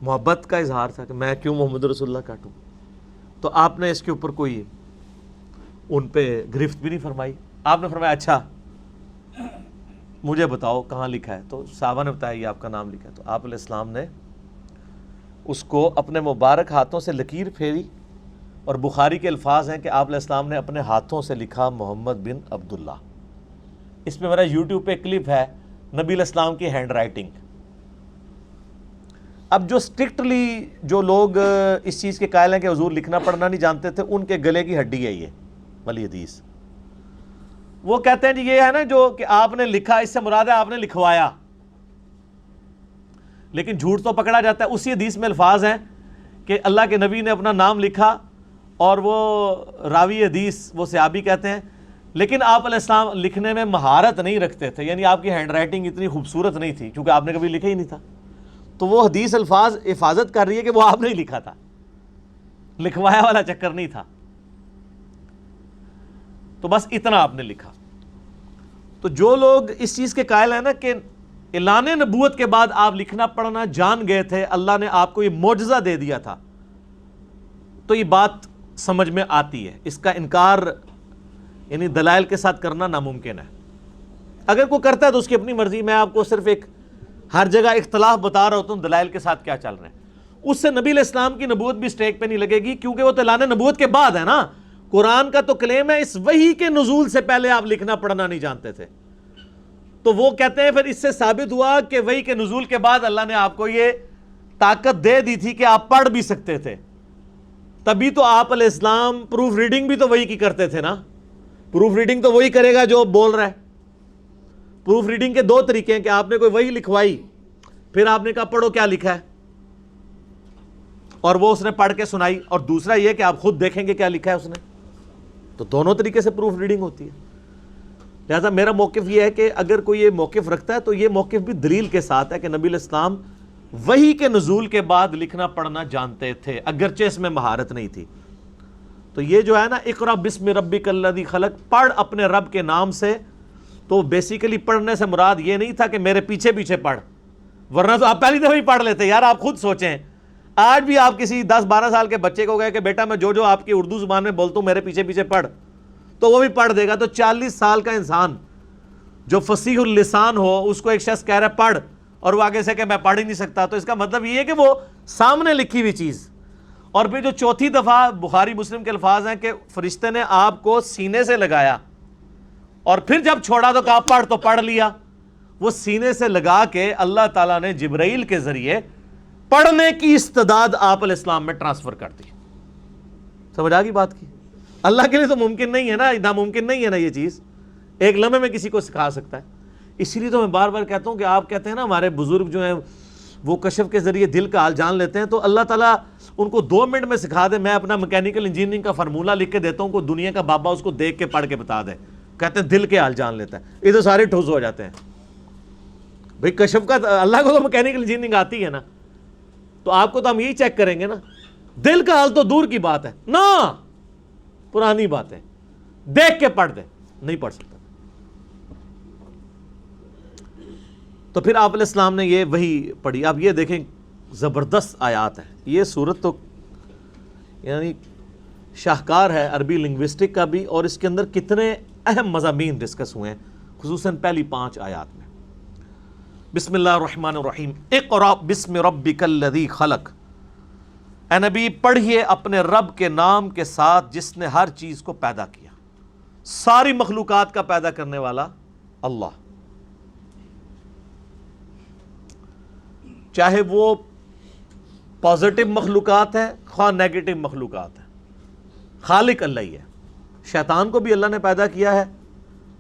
محبت کا اظہار تھا کہ میں کیوں محمد رسول اللہ کاٹوں. تو آپ نے اس کے اوپر کوئی ان پہ گرفت بھی نہیں فرمائی. آپ نے فرمایا اچھا مجھے بتاؤ کہاں لکھا ہے. تو صحابہ نے بتایا یہ آپ کا نام لکھا ہے. تو آپ علیہ السلام نے اس کو اپنے مبارک ہاتھوں سے لکیر پھیری، اور بخاری کے الفاظ ہیں کہ آپ علیہ السلام نے اپنے ہاتھوں سے لکھا محمد بن عبداللہ. اس پہ میرا یوٹیوب پہ کلپ ہے نبی علیہ السلام کی ہینڈ رائٹنگ. اب جو اسٹرکٹلی جو لوگ اس چیز کے قائل ہیں کہ حضور لکھنا پڑھنا نہیں جانتے تھے، ان کے گلے کی ہڈی ہے یہ والی حدیث. وہ کہتے ہیں جی یہ ہے نا جو کہ آپ نے لکھا، اس سے مراد ہے آپ نے لکھوایا، لیکن جھوٹ تو پکڑا جاتا ہے. اسی حدیث میں الفاظ ہیں کہ اللہ کے نبی نے اپنا نام لکھا، اور وہ راوی حدیث وہ صحابی کہتے ہیں لیکن آپ علیہ السلام لکھنے میں مہارت نہیں رکھتے تھے، یعنی آپ کی ہینڈ رائٹنگ اتنی خوبصورت نہیں تھی کیونکہ آپ نے کبھی لکھا ہی نہیں تھا. تو وہ حدیث الفاظ حفاظت کر رہی ہے کہ وہ آپ نے ہی لکھا تھا، لکھوایا والا چکر نہیں تھا. تو بس اتنا آپ نے لکھا. تو جو لوگ اس چیز کے قائل ہیں نا کہ اعلان نبوت کے بعد آپ لکھنا پڑھنا جان گئے تھے، اللہ نے آپ کو یہ معجزہ دے دیا تھا، تو یہ بات سمجھ میں آتی ہے. اس کا انکار یعنی دلائل کے ساتھ کرنا ناممکن ہے. اگر کوئی کرتا ہے تو اس کی اپنی مرضی. میں آپ کو صرف ایک ہر جگہ اختلاف بتا رہا ہوتا ہوں دلائل کے ساتھ کیا چل رہے ہیں. اس سے نبی علیہ السلام کی نبوت بھی سٹیک پہ نہیں لگے گی، کیونکہ وہ تو اعلان نبوت کے بعد ہے نا. قرآن کا تو کلیم ہے اس وحی کے نزول سے پہلے آپ لکھنا پڑھنا نہیں جانتے تھے. تو وہ کہتے ہیں پھر اس سے ثابت ہوا کہ وحی کے نزول کے بعد اللہ نے آپ کو یہ طاقت دے دی تھی کہ آپ پڑھ بھی سکتے تھے. تبھی تو آپ علیہ السلام پروف ریڈنگ بھی تو وہی کی کرتے تھے نا. پروف ریڈنگ تو وہی کرے گا جو بول رہا ہے. پروف ریڈنگ کے دو طریقے ہیں کہ آپ نے کوئی وہی لکھوائی، پھر آپ نے کہا پڑھو کیا لکھا ہے، اور وہ اس نے پڑھ کے سنائی، اور دوسرا یہ کہ آپ خود دیکھیں گے کیا لکھا ہے اس نے. تو دونوں طریقے سے پروف ریڈنگ ہوتی ہے. لہٰذا میرا موقف یہ ہے کہ اگر کوئی یہ موقف رکھتا ہے تو یہ موقف بھی دلیل کے ساتھ ہے کہ نبی علیہ السلام وحی کے نزول کے بعد لکھنا پڑھنا جانتے تھے، اگرچہ اس میں مہارت نہیں تھی. تو یہ جو ہے نا اقرا بسم ربک الذی خلق، پڑھ اپنے رب کے نام سے، تو بیسیکلی پڑھنے سے مراد یہ نہیں تھا کہ میرے پیچھے پیچھے پڑھ، ورنہ تو آپ پہلی دفعہ ہی پڑھ لیتے. یار آپ خود سوچیں، آج بھی آپ کسی 10-12 سال کے بچے کو گئے کہ بیٹا میں جو آپ کی اردو زبان میں بولتا ہوں میرے پیچھے پیچھے پڑھ، تو وہ بھی پڑھ دے گا. تو 40 سال کا انسان جو فصیح اللسان ہو، اس کو ایک شخص کہہ رہا ہے پڑھ، اور وہ آگے سے کہ میں پڑھ ہی نہیں سکتا، تو اس کا مطلب یہ ہے کہ وہ سامنے لکھی ہوئی چیز. اور پھر جو چوتھی دفعہ بخاری مسلم کے الفاظ ہیں کہ فرشتے نے آپ کو سینے سے لگایا اور پھر جب چھوڑا تو کہا پڑھ، تو پڑھ لیا. وہ سینے سے لگا کے اللہ تعالیٰ نے جبرائیل کے ذریعے پڑھنے کی استعداد آپ علیہ السلام میں ٹرانسفر کر دی. سمجھ آ گئی بات کی؟ اللہ کے لیے تو ممکن نہیں ہے نا، ناممکن نہیں ہے نا یہ چیز، ایک لمحے میں کسی کو سکھا سکتا ہے. اسی لیے تو میں بار بار کہتا ہوں کہ آپ کہتے ہیں نا ہمارے بزرگ جو ہیں وہ کشف کے ذریعے دل کا حال جان لیتے ہیں، تو اللہ تعالیٰ ان کو 2 منٹ میں سکھا دے. میں اپنا میکینیکل انجینئرنگ کا فارمولہ لکھ کے دیتا ہوں، کوئی دنیا کا بابا اس کو دیکھ کے پڑھ کے بتا دے، کہتے ہیں دل کے حال جان لیتا ہے. یہ تو سارے ٹھوس ہو جاتے ہیں. بھئی کشف کا اللہ کو تو میکینیکل انجینئرنگ آتی ہے نا، تو آپ کو تو ہم یہی چیک کریں گے نا. دل کا حال تو دور کی بات ہے نا، پرانی بات ہے، دیکھ کے پڑھ دے، نہیں پڑھ سکتا. تو پھر آپ علیہ السلام نے یہ وہی پڑھی. اب یہ دیکھیں زبردست آیات ہیں. یہ صورت تو یعنی شاہکار ہے عربی لنگوسٹک کا بھی، اور اس کے اندر کتنے اہم مضامین ڈسکس ہوئے ہیں، خصوصاً پہلی 5 آیات میں. بسم اللہ الرحمن الرحیم. اقرأ بسم ربک الذی خلق. اے نبی پڑھیے اپنے رب کے نام کے ساتھ جس نے ہر چیز کو پیدا کیا. ساری مخلوقات کا پیدا کرنے والا اللہ، چاہے وہ پازیٹیو مخلوقات ہیں خواہ نیگیٹو مخلوقات ہیں، خالق اللہ ہی ہے. شیطان کو بھی اللہ نے پیدا کیا ہے،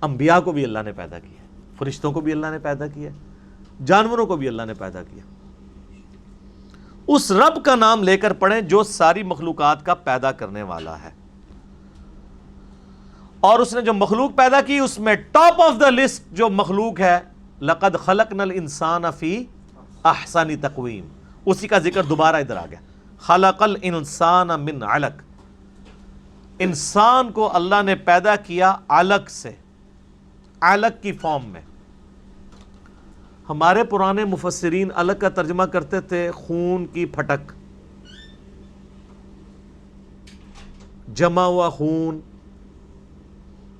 انبیاء کو بھی اللہ نے پیدا کیا ہے، فرشتوں کو بھی اللہ نے پیدا کیا ہے، جانوروں کو بھی اللہ نے پیدا کیا. اس رب کا نام لے کر پڑھیں جو ساری مخلوقات کا پیدا کرنے والا ہے. اور اس نے جو مخلوق پیدا کی اس میں ٹاپ آف دا لسٹ جو مخلوق ہے لقد خلقنا الانسان فی احسن تقویم، اسی کا ذکر دوبارہ ادھر آ گیا. خلق الانسان من علق، انسان کو اللہ نے پیدا کیا علق سے، علق کی فارم میں۔ ہمارے پرانے مفسرین علق کا ترجمہ کرتے تھے خون کی پھٹک، جمع ہوا خون،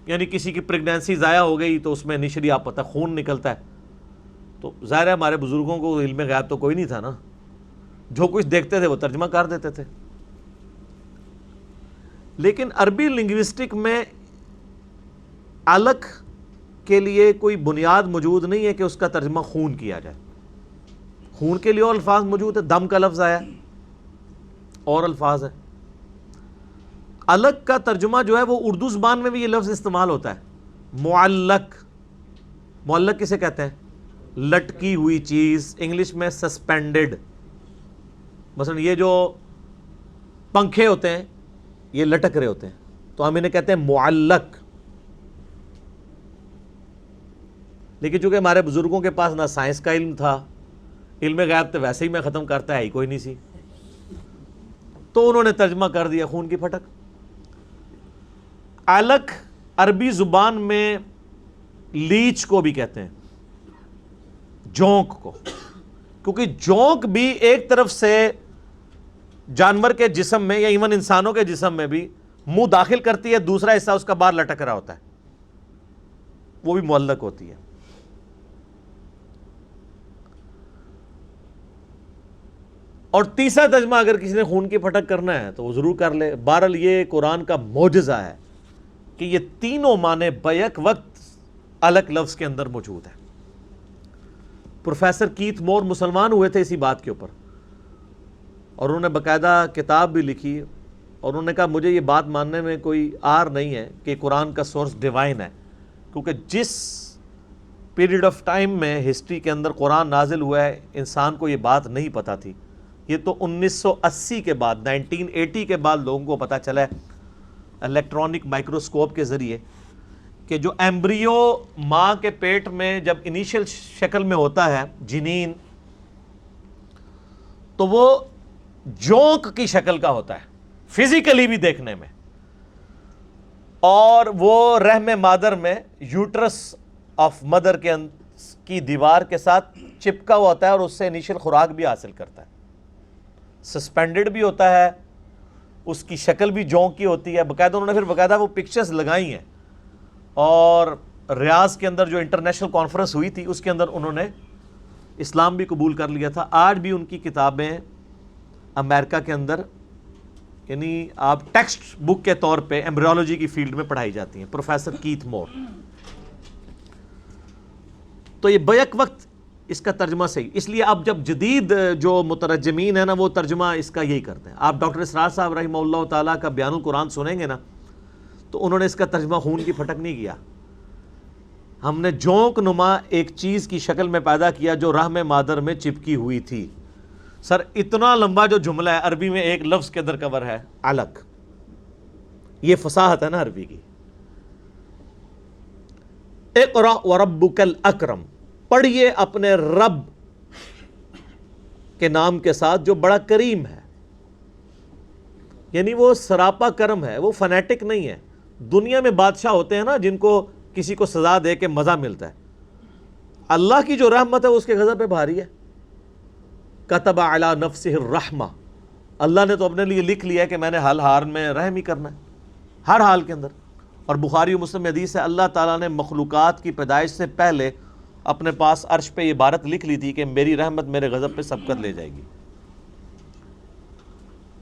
یعنی کسی کی پریگنینسی ضائع ہو گئی تو اس میں انیشلی آپ پتہ خون نکلتا ہے، تو ظاہر ہے ہمارے بزرگوں کو علم غیب تو کوئی نہیں تھا نا، جو کچھ دیکھتے تھے وہ ترجمہ کر دیتے تھے۔ لیکن عربی لنگوسٹک میں علق کے لیے کوئی بنیاد موجود نہیں ہے کہ اس کا ترجمہ خون کیا جائے۔ خون کے لیے اور الفاظ موجود ہے، دم کا لفظ آیا اور الفاظ ہیں۔ علق کا ترجمہ جو ہے وہ اردو زبان میں بھی یہ لفظ استعمال ہوتا ہے، معلق۔ معلق کسے کہتے ہیں؟ لٹکی ہوئی چیز، انگلش میں سسپینڈڈ۔ مثلا یہ جو پنکھے ہوتے ہیں یہ لٹک رہے ہوتے ہیں تو ہم انہیں کہتے ہیں معلق۔ لیکن چونکہ ہمارے بزرگوں کے پاس نہ سائنس کا علم تھا، علم غیب تو ویسے ہی میں ختم کرتا ہے ہی کوئی نہیں سی، تو انہوں نے ترجمہ کر دیا خون کی پھٹک۔ علق عربی زبان میں لیچ کو بھی کہتے ہیں، جونک کو، کیونکہ جونک بھی ایک طرف سے جانور کے جسم میں یا ایون انسانوں کے جسم میں بھی منہ داخل کرتی ہے، دوسرا حصہ اس کا باہر لٹک رہا ہوتا ہے، وہ بھی معلق ہوتی ہے۔ اور تیسرا ترجمہ اگر کسی نے خون کی پھٹک کرنا ہے تو وہ ضرور کر لے۔ بہرحال یہ قرآن کا معجزہ ہے کہ یہ تینوں معنی بیک وقت علق لفظ کے اندر موجود ہے۔ پروفیسر کیتھ مور مسلمان ہوئے تھے اسی بات کے اوپر، اور انہوں نے باقاعدہ کتاب بھی لکھی، اور انہوں نے کہا مجھے یہ بات ماننے میں کوئی آر نہیں ہے کہ قرآن کا سورس ڈیوائن ہے، کیونکہ جس پیریڈ آف ٹائم میں ہسٹری کے اندر قرآن نازل ہوا ہے انسان کو یہ بات نہیں پتہ تھی۔ یہ تو 1980 کے بعد، 1980 کے بعد لوگوں کو پتہ چلا ہے الیکٹرانک مائکروسکوپ کے ذریعے کہ جو ایمبریو ماں کے پیٹ میں جب انیشل شکل میں ہوتا ہے جنین، تو وہ جونک کی شکل کا ہوتا ہے فزیکلی بھی دیکھنے میں، اور وہ رحم مادر میں یوٹرس آف مدر کی دیوار کے ساتھ چپکا ہوا ہوتا ہے، اور اس سے انیشل خوراک بھی حاصل کرتا ہے، سسپینڈڈ بھی ہوتا ہے، اس کی شکل بھی جونک کی ہوتی ہے۔ باقاعدہ انہوں نے پھر باقاعدہ وہ پکچرز لگائی ہیں، اور ریاض کے اندر جو انٹرنیشنل کانفرنس ہوئی تھی اس کے اندر انہوں نے اسلام بھی قبول کر لیا تھا۔ آج بھی ان کی کتابیں امریکہ کے اندر یعنی آپ ٹیکسٹ بک کے طور پہ ایمبریولوجی کی فیلڈ میں پڑھائی جاتی ہیں، پروفیسر کیتھ مور۔ تو یہ بیک وقت اس کا ترجمہ صحیح، اس لیے اب جب جدید جو مترجمین ہیں نا وہ ترجمہ اس کا یہی کرتے ہیں۔ آپ ڈاکٹر اسرار صاحب رحمہ اللہ تعالیٰ کا بیان القرآن سنیں گے نا تو انہوں نے اس کا ترجمہ خون کی پھٹک نہیں کیا، ہم نے جونک نما ایک چیز کی شکل میں پیدا کیا جو رحم مادر میں چپکی ہوئی تھی۔ سر اتنا لمبا جو جملہ ہے عربی میں ایک لفظ کے اندر کور ہے، علق۔ یہ فصاحت ہے نا عربی کی۔ اقرأ وربک الاکرم، پڑھیے اپنے رب کے نام کے ساتھ جو بڑا کریم ہے، یعنی وہ سراپا کرم ہے، وہ فنیٹک نہیں ہے۔ دنیا میں بادشاہ ہوتے ہیں نا جن کو کسی کو سزا دے کے مزہ ملتا ہے، اللہ کی جو رحمت ہے اس کے غضب پہ بھاری ہے۔ کتب علی نفسہ الرحمہ، اللہ نے تو اپنے لیے لکھ لیا ہے کہ میں نے ہر حال میں رحم ہی کرنا ہے، ہر حال کے اندر۔ اور بخاری و مسلم حدیث ہے اللہ تعالیٰ نے مخلوقات کی پیدائش سے پہلے اپنے پاس عرش پہ یہ عبارت لکھ لی تھی کہ میری رحمت میرے غضب پہ سبقت لے جائے گی۔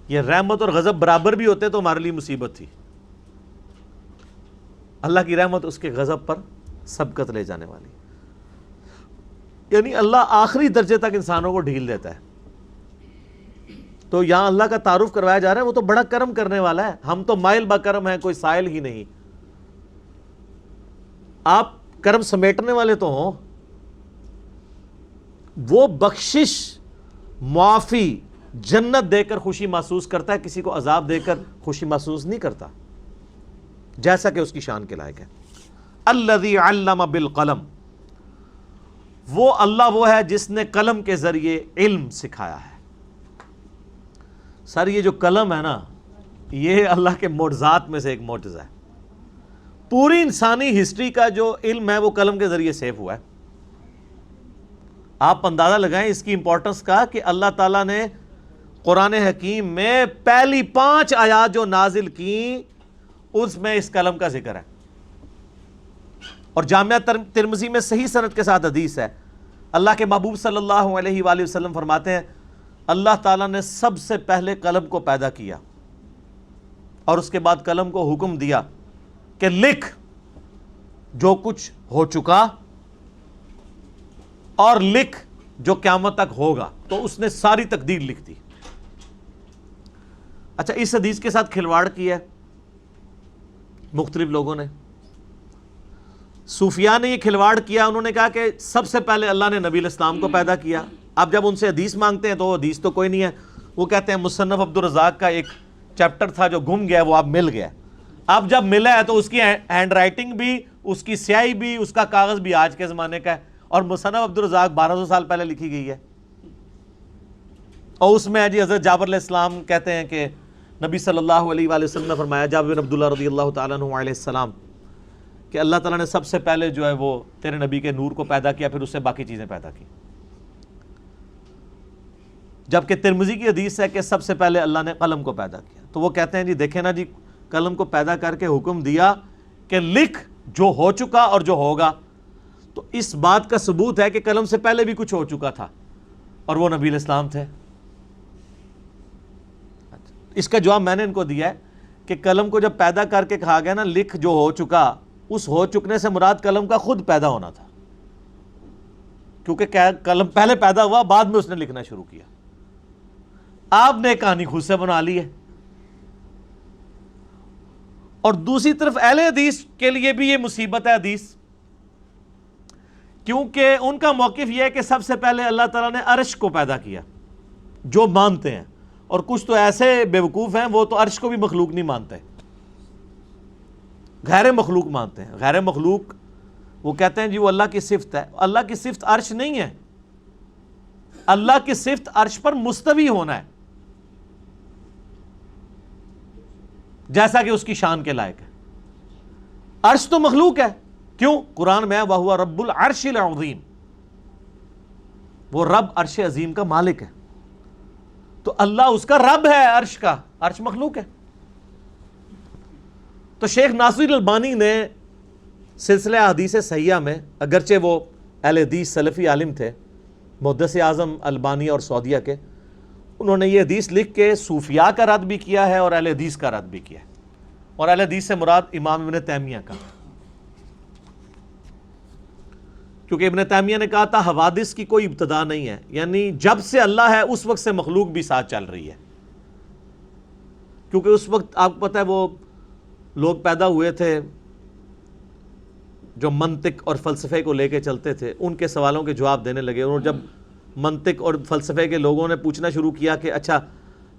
یہ رحمت اور غضب برابر بھی ہوتے تو ہمارے لیے مصیبت تھی، اللہ کی رحمت اس کے غضب پر سبقت لے جانے والی، یعنی اللہ آخری درجے تک انسانوں کو ڈھیل دیتا ہے۔ تو یہاں اللہ کا تعارف کروایا جا رہا ہے وہ تو بڑا کرم کرنے والا ہے، ہم تو مائل با کرم ہیں، کوئی سائل ہی نہیں۔ آپ کرم سمیٹنے والے تو ہوں، وہ بخشش، معافی، جنت دے کر خوشی محسوس کرتا ہے، کسی کو عذاب دے کر خوشی محسوس نہیں کرتا، جیسا کہ اس کی شان کے لائق ہے۔ الذی علم بالقلم، وہ ہے جس نے قلم کے ذریعے علم سکھایا ہے۔ سر یہ جو قلم ہے نا، یہ اللہ کے معجزات میں سے ایک معجزہ ہے. پوری انسانی ہسٹری کا جو علم ہے وہ قلم کے ذریعے سیو ہوا ہے. آپ اندازہ لگائیں اس کی امپورٹنس کا کہ اللہ تعالیٰ نے قرآن حکیم میں پہلی 5 آیات جو نازل کی اس میں اس قلم کا ذکر ہے. اور جامعہ ترمذی میں صحیح سند کے ساتھ حدیث ہے، اللہ کے محبوب صلی اللہ علیہ وآلہ وسلم فرماتے ہیں اللہ تعالیٰ نے سب سے پہلے قلم کو پیدا کیا اور اس کے بعد قلم کو حکم دیا کہ لکھ جو کچھ ہو چکا اور لکھ جو قیامت تک ہوگا. تو اس نے ساری تقدیر لکھ دی. اچھا، اس حدیث کے ساتھ کھلواڑ کیا ہے مختلف لوگوں نے. صوفیاء نے یہ کھلواڑ کیا، انہوں نے کہا کہ سب سے پہلے اللہ نے نبی علیہ السلام کو پیدا کیا. اب جب ان سے حدیث مانگتے ہیں تو وہ حدیث تو کوئی نہیں ہے، وہ کہتے ہیں مصنف عبدالرزاق کا ایک چیپٹر تھا جو گم گیا، وہ اب مل گیا. اب جب ملا ہے تو اس کی ہینڈ رائٹنگ بھی، اس کی سیاہی بھی، اس کا کاغذ بھی آج کے زمانے کا ہے، اور مصنف عبدالرزاق 1200 سال پہلے لکھی گئی ہے. اور اس میں جی حضرت جابر علیہ السلام کہتے ہیں کہ نبی صلی اللہ علیہ وآلہ وسلم نے فرمایا، جابر بن عبداللہ رضی اللہ تعالیٰ عنہ علیہ السلام، کہ اللہ تعالیٰ نے سب سے پہلے جو ہے وہ تیرے نبی کے نور کو پیدا کیا، پھر اس سے باقی چیزیں پیدا کی. جبکہ ترمذی کی حدیث ہے کہ سب سے پہلے اللہ نے قلم کو پیدا کیا. تو وہ کہتے ہیں جی دیکھیں نا جی، قلم کو پیدا کر کے حکم دیا کہ لکھ جو ہو چکا اور جو ہوگا. تو اس بات کا ثبوت ہے کہ قلم سے پہلے بھی کچھ ہو چکا تھا اور وہ نبی علیہ السلام تھے. اس کا جواب میں نے ان کو دیا ہے کہ قلم کو جب پیدا کر کے کہا گیا نا لکھ جو ہو چکا، اس ہو چکنے سے مراد قلم کا خود پیدا ہونا تھا، کیونکہ قلم پہلے پیدا ہوا، بعد میں اس نے لکھنا شروع کیا. آپ نے کہانی خود سے بنا لی ہے. اور دوسری طرف اہل حدیث کے لیے بھی یہ مصیبت ہے حدیث، کیونکہ ان کا موقف یہ ہے کہ سب سے پہلے اللہ تعالیٰ نے عرش کو پیدا کیا، جو مانتے ہیں. اور کچھ تو ایسے بیوقوف ہیں وہ تو عرش کو بھی مخلوق نہیں مانتے، غیر مخلوق مانتے ہیں. غیر مخلوق وہ کہتے ہیں جی وہ اللہ کی صفت ہے. اللہ کی صفت عرش نہیں ہے، اللہ کی صفت عرش پر مستوی ہونا ہے، جیسا کہ اس کی شان کے لائق ہے. عرش تو مخلوق ہے، کیوں؟ قرآن میں وَهُوَ رَبُّ الْعَرْشِ الْعَظِيمِ، وہ رب عرش عظیم کا مالک ہے. تو اللہ اس کا رب ہے، عرش کا، عرش مخلوق ہے. تو شیخ ناصر البانی نے سلسلہ احادیث صحیحہ میں، اگرچہ وہ اہل حدیث سلفی عالم تھے، محدث اعظم البانی اور سعودیہ کے، انہوں نے یہ حدیث لکھ کے صوفیاء کا رد بھی کیا ہے اور اہل حدیث کا رد بھی کیا ہے. اور اہل حدیث سے مراد امام ابن تیمیہ کا، کیونکہ ابن تیمیہ نے کہا تھا حوادث کی کوئی ابتدا نہیں ہے، یعنی جب سے اللہ ہے اس وقت سے مخلوق بھی ساتھ چل رہی ہے. کیونکہ اس وقت آپ کو پتہ ہے وہ لوگ پیدا ہوئے تھے جو منطق اور فلسفے کو لے کے چلتے تھے، ان کے سوالوں کے جواب دینے لگے. اور جب منطق اور فلسفے کے لوگوں نے پوچھنا شروع کیا کہ اچھا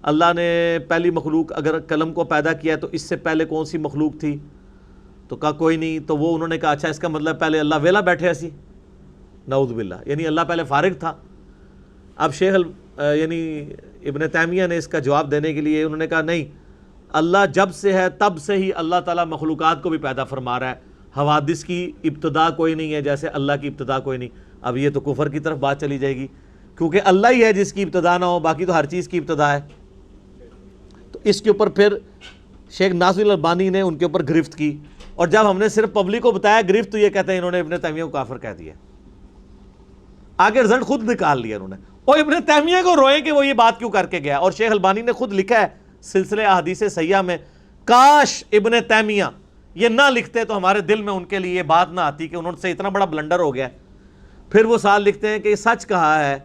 اللہ نے پہلی مخلوق اگر قلم کو پیدا کیا تو اس سے پہلے کون سی مخلوق تھی؟ تو کہا کوئی نہیں. تو وہ انہوں نے کہا اچھا اس کا مطلب پہلے اللہ ویلا بیٹھے ایسی، نعوذ باللہ، یعنی اللہ پہلے فارغ تھا. اب شیخ یعنی ابن تیمیہ نے اس کا جواب دینے کے لیے انہوں نے کہا نہیں، اللہ جب سے ہے تب سے ہی اللہ تعالیٰ مخلوقات کو بھی پیدا فرما رہا ہے. حوادث کی ابتدا کوئی نہیں ہے جیسے اللہ کی ابتدا کوئی نہیں. اب یہ تو کفر کی طرف بات چلی جائے گی، کیونکہ اللہ ہی ہے جس کی ابتدا نہ ہو، باقی تو ہر چیز کی ابتدا ہے. تو اس کے اوپر پھر شیخ ناصر البانی نے ان کے اوپر گرفت کی، اور جب ہم نے صرف پبلک کو بتایا گرفت، تو یہ کہتے ہیں انہوں نے ابن تیمیہ کو کافر کہہ دیا. آگے رزلٹ خود نکال لیا انہوں نے. اور ابن تیمیہ کو روئیں کہ وہ یہ بات کیوں کر کے گیا. اور شیخ البانی نے خود لکھا ہے سلسلہ احادیث صحیحہ میں، کاش ابن تیمیہ یہ نہ لکھتے تو ہمارے دل میں ان کے لیے یہ بات نہ آتی کہ انہوں سے اتنا بڑا بلنڈر ہو گیا. پھر وہ سال لکھتے ہیں کہ یہ سچ کہا ہے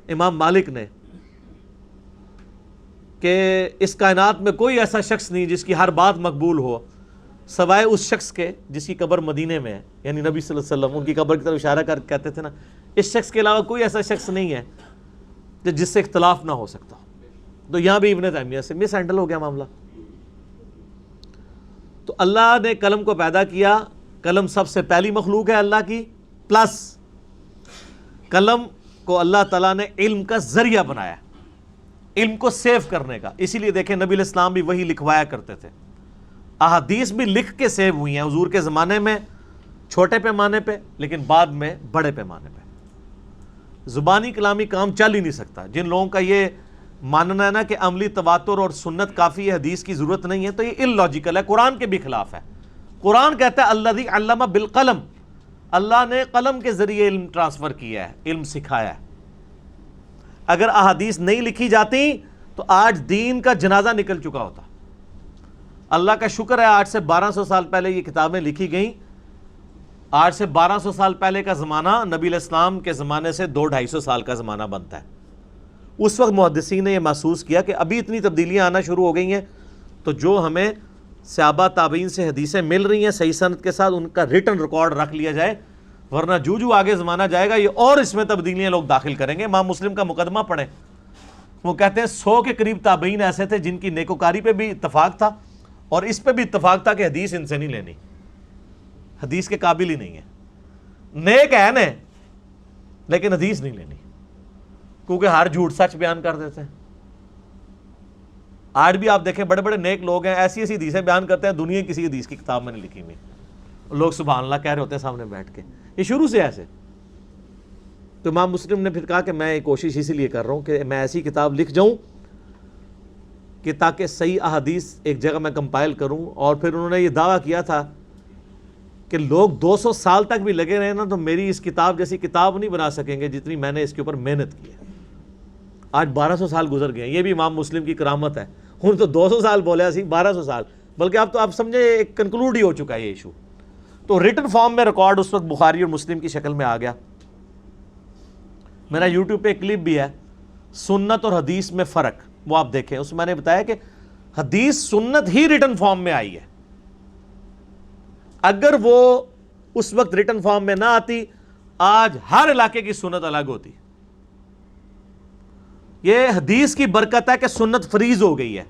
امام مالک نے کہ اس کائنات میں کوئی ایسا شخص نہیں جس کی ہر بات مقبول ہو سوائے اس شخص کے جس کی قبر مدینے میں ہے. یعنی نبی صلی اللہ علیہ وسلم ان کی قبر کی طرف اشارہ کر کہتے تھے نا، اس شخص کے علاوہ کوئی ایسا شخص نہیں ہے جس سے اختلاف نہ ہو سکتا. تو یہاں بھی ابن تیمیہ سے مس ہینڈل ہو گیا معاملہ. تو اللہ نے قلم کو پیدا کیا، قلم سب سے پہلی مخلوق ہے اللہ کی، پلس قلم کو اللہ تعالیٰ نے علم کا ذریعہ بنایا. علم کو سیو کرنے کا. اسی لیے دیکھیں نبی علیہ السلام بھی وہی لکھوایا کرتے تھے. احادیث بھی لکھ کے سیو ہوئی ہیں حضور کے زمانے میں چھوٹے پیمانے پہ، لیکن بعد میں بڑے پیمانے پہ. زبانی کلامی کام چل ہی نہیں سکتا. جن لوگوں کا یہ ماننا ہے نا کہ عملی تواتر اور سنت کافی ہے، حدیث کی ضرورت نہیں ہے، تو یہ اللاجیکل ہے، قرآن کے بھی خلاف ہے. قرآن کہتا ہے الذی علم بالقلم، اللہ نے قلم کے ذریعے علم ٹرانسفر کیا ہے، علم سکھایا ہے. اگر احادیث نہیں لکھی جاتی تو آج دین کا جنازہ نکل چکا ہوتا. اللہ کا شکر ہے آج سے 1200 سال پہلے یہ کتابیں لکھی گئیں. آج سے 1200 سال پہلے کا زمانہ نبی علیہ السلام کے زمانے سے 200-250 سال کا زمانہ بنتا ہے. اس وقت محدثین نے یہ محسوس کیا کہ ابھی اتنی تبدیلیاں آنا شروع ہو گئی ہیں، تو جو ہمیں صحابہ تابعین سے حدیثیں مل رہی ہیں صحیح سند کے ساتھ، ان کا ریٹن ریکارڈ رکھ لیا جائے، ورنہ جو آگے زمانہ جائے گا یہ اور اس میں تبدیلیاں لوگ داخل کریں گے. امام مسلم کا مقدمہ پڑھیں، وہ کہتے ہیں 100 کے قریب تابعین ایسے تھے جن کی نیکوکاری پہ بھی اتفاق تھا اور اس پہ بھی اتفاق تھا کہ حدیث ان سے نہیں لینی، حدیث کے قابل ہی نہیں ہے. نیک ہے نا لیکن حدیث نہیں لینی، کیونکہ ہر جھوٹ سچ بیان کر دیتے ہیں. آج بھی آپ دیکھیں بڑے بڑے نیک لوگ ہیں، ایسی ایسی حدیثیں بیان کرتے ہیں دنیا کسی حدیث کی کتاب میں نہیں لکھی ہوئی، لوگ سبحان اللہ کہہ رہے ہوتے ہیں سامنے بیٹھ کے. یہ شروع سے ایسے. تو امام مسلم نے پھر کہا کہ میں یہ کوشش اسی لیے کر رہا ہوں کہ میں ایسی کتاب لکھ جاؤں کہ تاکہ صحیح احادیث ایک جگہ میں کمپائل کروں. اور پھر انہوں نے یہ دعویٰ کیا تھا کہ لوگ 200 سال تک بھی لگے رہے نا تو میری اس کتاب جیسی کتاب نہیں بنا سکیں گے جتنی میں نے اس کے اوپر محنت کی ہے. آج 1200 سال گزر گئے ہیں، یہ بھی امام مسلم کی کرامت ہے. ہوں تو 200 سال بولے سی 1200 سال، بلکہ اب تو آپ سمجھے ایک کنکلوڈ ہی ہو چکا ہے یہ ایشو. تو ریٹن فارم میں ریکارڈ اس وقت بخاری اور مسلم کی شکل میں آ گیا. میرا یوٹیوب پہ ایک کلپ بھی ہے سنت اور حدیث میں فرق، وہ آپ دیکھیں. اس میں نے بتایا کہ حدیث سنت ہی ریٹن فارم میں آئی ہے. اگر وہ اس وقت ریٹن فارم میں نہ آتی آج ہر علاقے کی سنت الگ ہوتی. یہ حدیث کی برکت ہے کہ سنت فریز ہو گئی ہے،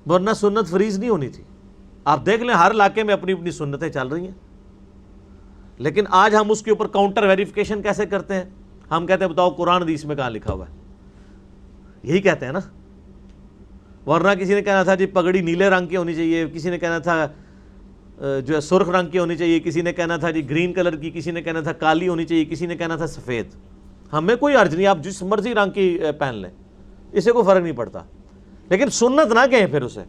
ورنہ سنت فریز نہیں ہونی تھی. آپ دیکھ لیں ہر علاقے میں اپنی اپنی سنتیں چل رہی ہیں، لیکن آج ہم اس کے اوپر کاؤنٹر ویریفیکیشن کیسے کرتے ہیں؟ ہم کہتے ہیں بتاؤ قرآن حدیث میں کہاں لکھا ہوا ہے، یہی کہتے ہیں نا. ورنہ کسی نے کہنا تھا جی پگڑی نیلے رنگ کی ہونی چاہیے، کسی نے کہنا تھا جو ہے سرخ رنگ کی ہونی چاہیے، کسی نے کہنا تھا جی گرین کلر کی، کسی نے کہنا تھا کالی ہونی چاہیے، کسی نے کہنا تھا سفید. ہمیں کوئی عرض نہیں، آپ جس مرضی رنگ کی پہن لیں، اسے کوئی فرق نہیں پڑتا. لیکن سنت نہ کہیں پھر اسے.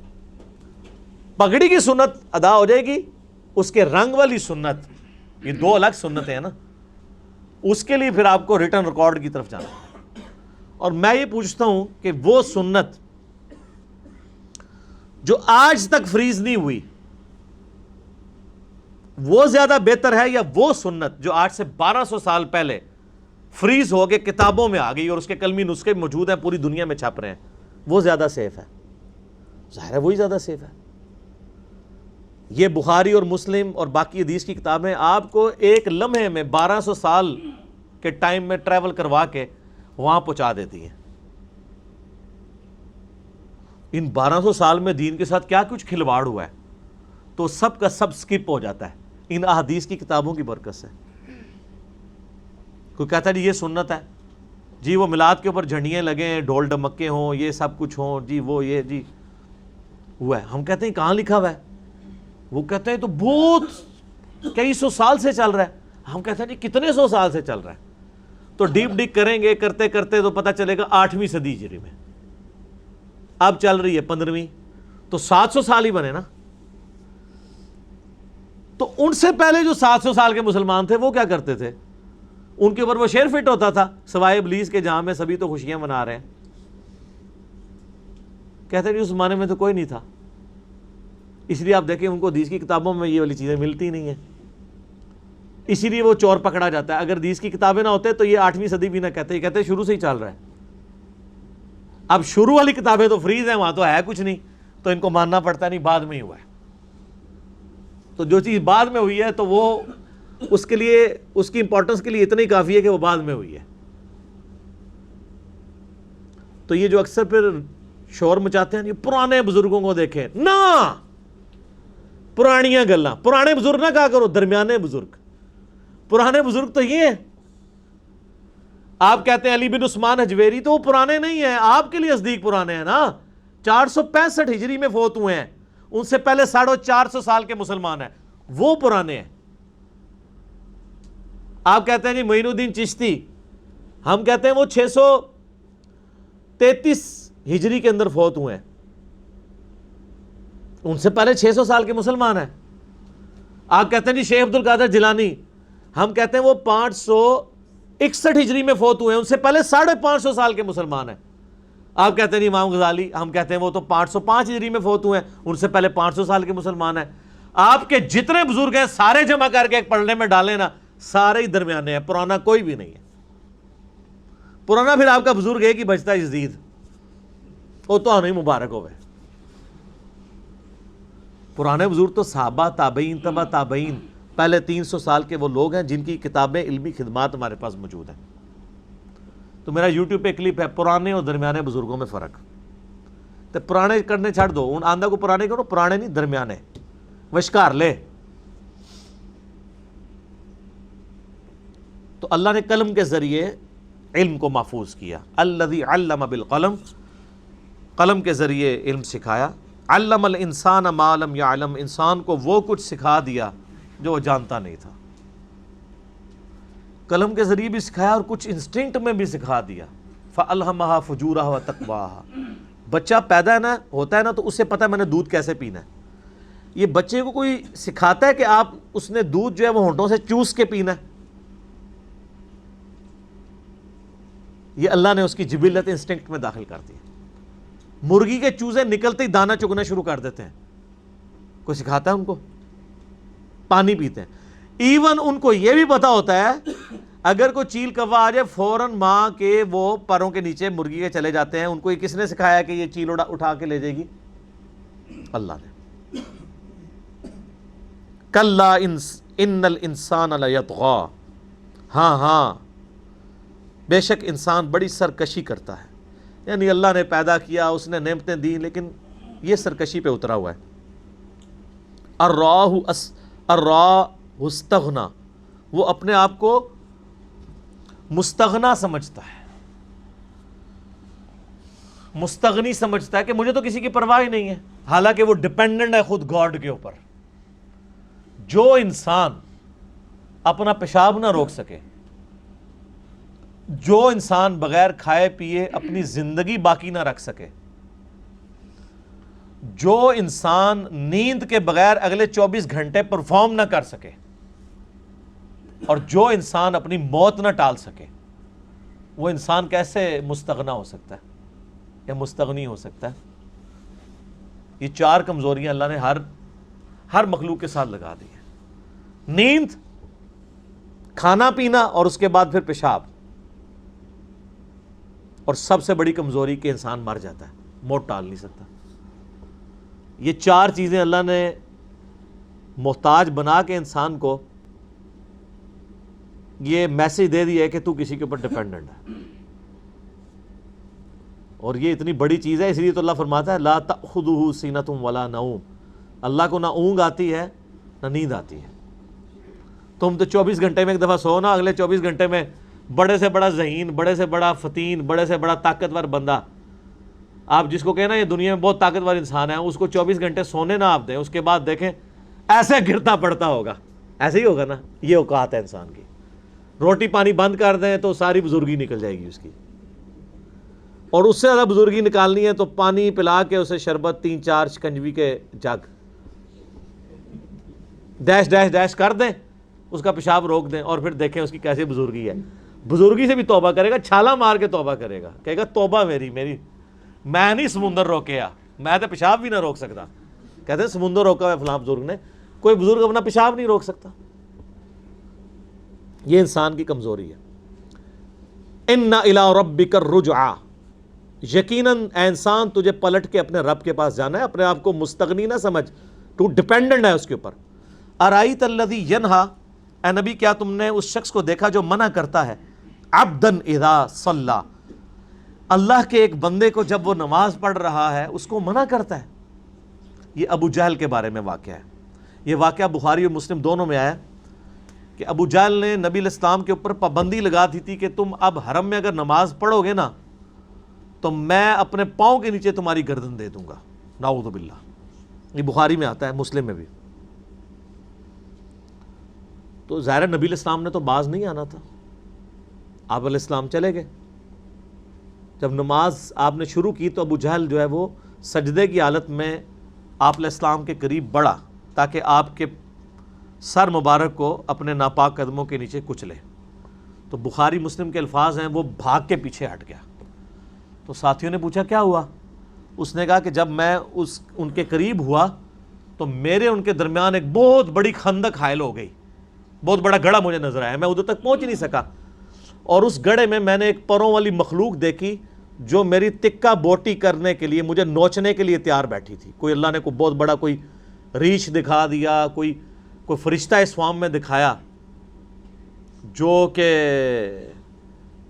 پگڑی کی سنت ادا ہو جائے گی، اس کے رنگ والی سنت، یہ دو الگ سنتیں ہیں نا، اس کے لیے پھر آپ کو ریٹن ریکارڈ کی طرف جانا ہے. اور میں یہ پوچھتا ہوں کہ وہ سنت جو آج تک فریز نہیں ہوئی وہ زیادہ بہتر ہے یا وہ سنت جو آج سے 1200 سال پہلے فریز ہو کے کتابوں میں آ گئی اور اس کے کلمی نسخے موجود ہیں پوری دنیا میں چھپ رہے ہیں، وہ زیادہ سیف ہے؟ ظاہر ہے وہی زیادہ سیف ہے. یہ بخاری اور مسلم اور باقی حدیث کی کتابیں آپ کو ایک لمحے میں 1200 سال کے ٹائم میں ٹریول کروا کے وہاں پہنچا دیتی ہیں. ان 1200 سال میں دین کے ساتھ کیا کچھ کھلواڑ ہوا ہے، تو سب کا سب سکپ ہو جاتا ہے ان احادیث کی کتابوں کی برکت سے. کوئی کہتا ہے جی یہ سنت ہے، جی وہ میلاد کے اوپر جھنڈیاں لگے ہیں، ڈھول ڈمکے ہوں، یہ سب کچھ ہوں، جی وہ یہ جی ہوا ہے. ہم کہتے ہیں کہاں لکھا ہوا ہے؟ وہ کہتے ہیں تو بہت کئی سو سال سے چل رہا ہے. ہم کہتے ہیں جی کتنے سو سال سے چل رہا ہے؟ تو ڈیپ ڈگ کریں گے، کرتے کرتے تو پتہ چلے گا 8ویں صدی ہجری میں، اب چل رہی ہے 15ویں، تو 700 سال ہی بنے نا. تو ان سے پہلے جو 700 سال کے مسلمان تھے وہ کیا کرتے تھے؟ ان کے اوپر وہ شعر فٹ ہوتا تھا سوائے ابلیس کے جہاں میں سبھی تو خوشیاں منا رہے ہیں. کہتے ہیں اس زمانے میں تو کوئی نہیں تھا. اس لیے آپ دیکھیں ان کو حدیث کی کتابوں میں یہ والی چیزیں ملتی نہیں ہیں، اسی لیے وہ چور پکڑا جاتا ہے. اگر حدیث کی کتابیں نہ ہوتے تو یہ 8ویں صدی بھی نہ کہتے، یہ کہتے شروع سے ہی چل رہا ہے. اب شروع والی کتابیں تو فریز ہیں، وہاں تو ہے کچھ نہیں، تو ان کو ماننا پڑتا نہیں بعد میں ہی ہوا ہے. تو جو چیز بعد میں ہوئی ہے تو وہ اس کے لیے اس کی امپورٹنس کے لیے اتنی کافی ہے کہ وہ بعد میں ہوئی ہے. تو یہ جو اکثر پھر شور مچاتے ہیں یہ پرانے بزرگوں کو دیکھیں نہ، پرانیاں گلاں، پرانے بزرگ نہ کہا کرو، درمیانے بزرگ. پرانے بزرگ تو یہ ہیں آپ کہتے ہیں علی بن عثمان حجویری، تو وہ پرانے نہیں ہیں، آپ کے لیے نزدیک پرانے ہیں نا، 465 ہجری میں فوت ہوئے ہیں، ان سے پہلے 450 سال کے مسلمان ہیں، وہ پرانے ہیں۔ آپ کہتے ہیں جی معین الدین چشتی، ہم کہتے ہیں وہ 633 ہجری کے اندر فوت ہوئے ہیں، ان سے پہلے 600 سال کے مسلمان ہیں۔ آپ کہتے ہیں جی شیخ عبد القادر جیلانی، ہم کہتے ہیں وہ 561 ہجری میں فوت ہوئے ہیں، ان سے پہلے 550 سال کے مسلمان ہیں۔ آپ کہتے ہیں جی امام غزالی، ہم کہتے ہیں وہ تو 505 ہجری میں فوت ہوئے ہیں، ان سے پہلے 500 سال کے مسلمان ہیں۔ آپ کے جتنے بزرگ ہیں سارے جمع کر کے ایک پلڑے میں ڈالیں نا، سارے ہی درمیانے ہیں، پرانا کوئی بھی نہیں ہے۔ پرانا پھر آپ کا بزرگ ایک ہی بچتا ہے، یزید، وہ تو نہیں مبارک ہوئے۔ پرانے بزرگ تو صحابہ، تابعین، تبع تابعین، پہلے 300 سال کے وہ لوگ ہیں جن کی کتابیں، علمی خدمات ہمارے پاس موجود ہیں۔ تو میرا یوٹیوب پہ کلپ ہے پرانے اور درمیانے بزرگوں میں فرق، تو پرانے کرنے چھڑ دو، ان آندہ کو پرانے کرو، پرانے نہیں درمیانے، وشکار لے۔ تو اللہ نے قلم کے ذریعے علم کو محفوظ کیا، الذی علم بالقلم، قلم کے ذریعے علم سکھایا، علم الانسان ما لم یعلم، انسان کو وہ کچھ سکھا دیا جو وہ جانتا نہیں تھا۔ قلم کے ذریعے بھی سکھایا اور کچھ انسٹنکٹ میں بھی سکھا دیا، فَأَلْهَمَهَا فُجُورَهَا وَتَقْوَاهَا۔ بچہ پیدا ہے نا، ہوتا ہے نا، تو اسے پتہ ہے میں نے دودھ کیسے پینا ہے۔ یہ بچے کو کوئی سکھاتا ہے کہ آپ اس نے دودھ جو ہے وہ ہونٹوں سے چوس کے پینا ہے؟ یہ اللہ نے اس کی جبلت انسٹنکٹ میں داخل کر دی۔ مرغی کے چوزے نکلتے ہی دانہ چگنا شروع کر دیتے ہیں، کوئی سکھاتا ہے ان کو؟ پانی پیتے ہیں۔ ایون ان کو یہ بھی پتا ہوتا ہے اگر کوئی چیل کوا آ جائے فوراً ماں کے وہ پروں کے نیچے مرغی کے چلے جاتے ہیں۔ ان کو یہ کس نے سکھایا کہ یہ چیل اٹھا کے لے جائے گی؟ اللہ نے۔ کلا ان الانسان لیطغی، ہاں بے شک انسان بڑی سرکشی کرتا ہے، یعنی اللہ نے پیدا کیا، اس نے نعمتیں دی، لیکن یہ سرکشی پہ اترا ہوا ہے۔ الراہ استغنا، وہ اپنے آپ کو مستغنا سمجھتا ہے، مستغنی سمجھتا ہے کہ مجھے تو کسی کی پرواہ ہی نہیں ہے، حالانکہ وہ ڈیپینڈنٹ ہے خود گاڈ کے اوپر۔ جو انسان اپنا پیشاب نہ روک سکے، جو انسان بغیر کھائے پیے اپنی زندگی باقی نہ رکھ سکے، جو انسان نیند کے بغیر اگلے 24 گھنٹے پرفارم نہ کر سکے، اور جو انسان اپنی موت نہ ٹال سکے، وہ انسان کیسے مستغنا ہو سکتا ہے یا مستغنی ہو سکتا ہے؟ یہ 4 کمزوریاں اللہ نے ہر مخلوق کے ساتھ لگا دی ہیں: نیند، کھانا پینا، اور اس کے بعد پھر پیشاب، اور سب سے بڑی کمزوری کہ انسان مر جاتا ہے، موت ٹال نہیں سکتا۔ یہ 4 چیزیں اللہ نے محتاج بنا کے انسان کو یہ میسج دے دیا ہے کہ تو کسی کے اوپر ڈیپینڈنٹ ہے، اور یہ اتنی بڑی چیز ہے، اس لیے تو اللہ فرماتا ہے لا تأخذہ سینۃ ولا نوم، اللہ کو نہ اونگ آتی ہے نہ نیند آتی ہے۔ تم تو 24 گھنٹے میں ایک دفعہ سو نا، اگلے 24 گھنٹے میں بڑے سے بڑا ذہین، بڑے سے بڑا فتین، بڑے سے بڑا طاقتور بندہ، آپ جس کو کہنا یہ دنیا میں بہت طاقتور انسان ہے، اس کو 24 گھنٹے سونے نہ آپ دیں، اس کے بعد دیکھیں ایسے گرتا پڑتا ہوگا، ایسے ہی ہوگا نا۔ یہ اوقات ہے انسان کی، روٹی پانی بند کر دیں تو ساری بزرگی نکل جائے گی اس کی، اور اس سے زیادہ بزرگی نکالنی ہے تو پانی پلا کے اسے شربت 3-4 شکنجوی کے جگ ڈیش ڈیش ڈیش کر دیں، اس کا پیشاب روک دیں، اور پھر دیکھیں اس کی کیسی بزرگی ہے۔ بزرگی سے بھی توبہ کرے گا، چھالا مار کے توبہ کرے گا، کہے گا توبہ میری میں نہیں سمندر روکیا، میں تو پیشاب بھی نہ روک سکتا۔ کہتے ہیں سمندر روکا ہے فلاں بزرگ نے، کوئی بزرگ اپنا پیشاب نہیں روک سکتا۔ یہ انسان کی کمزوری ہے۔ ان الی ربک الرجعی، یقیناً اے انسان تجھے پلٹ کے اپنے رب کے پاس جانا ہے، اپنے آپ کو مستغنی نہ سمجھ، تو ڈیپینڈنٹ ہے اس کے اوپر۔ ارائیت الذی ینہا، اے نبی کیا تم نے اس شخص کو دیکھا جو منع کرتا ہے، عبدن اذا صلی، اللہ کے ایک بندے کو جب وہ نماز پڑھ رہا ہے اس کو منع کرتا ہے۔ یہ ابو جہل کے بارے میں واقعہ ہے، یہ واقعہ بخاری اور مسلم دونوں میں آیا کہ ابو جہل نے نبی علیہ السلام کے اوپر پابندی لگا دی تھی کہ تم اب حرم میں اگر نماز پڑھو گے نا تو میں اپنے پاؤں کے نیچے تمہاری گردن دے دوں گا، نعوذ باللہ۔ یہ بخاری میں آتا ہے، مسلم میں بھی۔ تو ظاہر نبی علیہ السلام نے تو باز نہیں آنا تھا، آپ علیہ السلام چلے گئے۔ جب نماز آپ نے شروع کی تو ابو جہل جو ہے وہ سجدے کی حالت میں آپ علیہ السلام کے قریب بڑھا تاکہ آپ کے سر مبارک کو اپنے ناپاک قدموں کے نیچے کچلے۔ تو بخاری مسلم کے الفاظ ہیں، وہ بھاگ کے پیچھے ہٹ گیا۔ تو ساتھیوں نے پوچھا کیا ہوا؟ اس نے کہا کہ جب میں ان کے قریب ہوا تو میرے ان کے درمیان ایک بہت بڑی خندق حائل ہو گئی، بہت بڑا گڑھا مجھے نظر آیا، میں ادھر تک پہنچ ہی نہیں سکا، اور اس گڑھے میں نے ایک پروں والی مخلوق دیکھی جو میری تکہ بوٹی کرنے کے لیے، مجھے نوچنے کے لیے تیار بیٹھی تھی۔ کوئی اللہ نے کوئی بہت بڑا کوئی ریچھ دکھا دیا، کوئی فرشتہ اسوام میں دکھایا جو کہ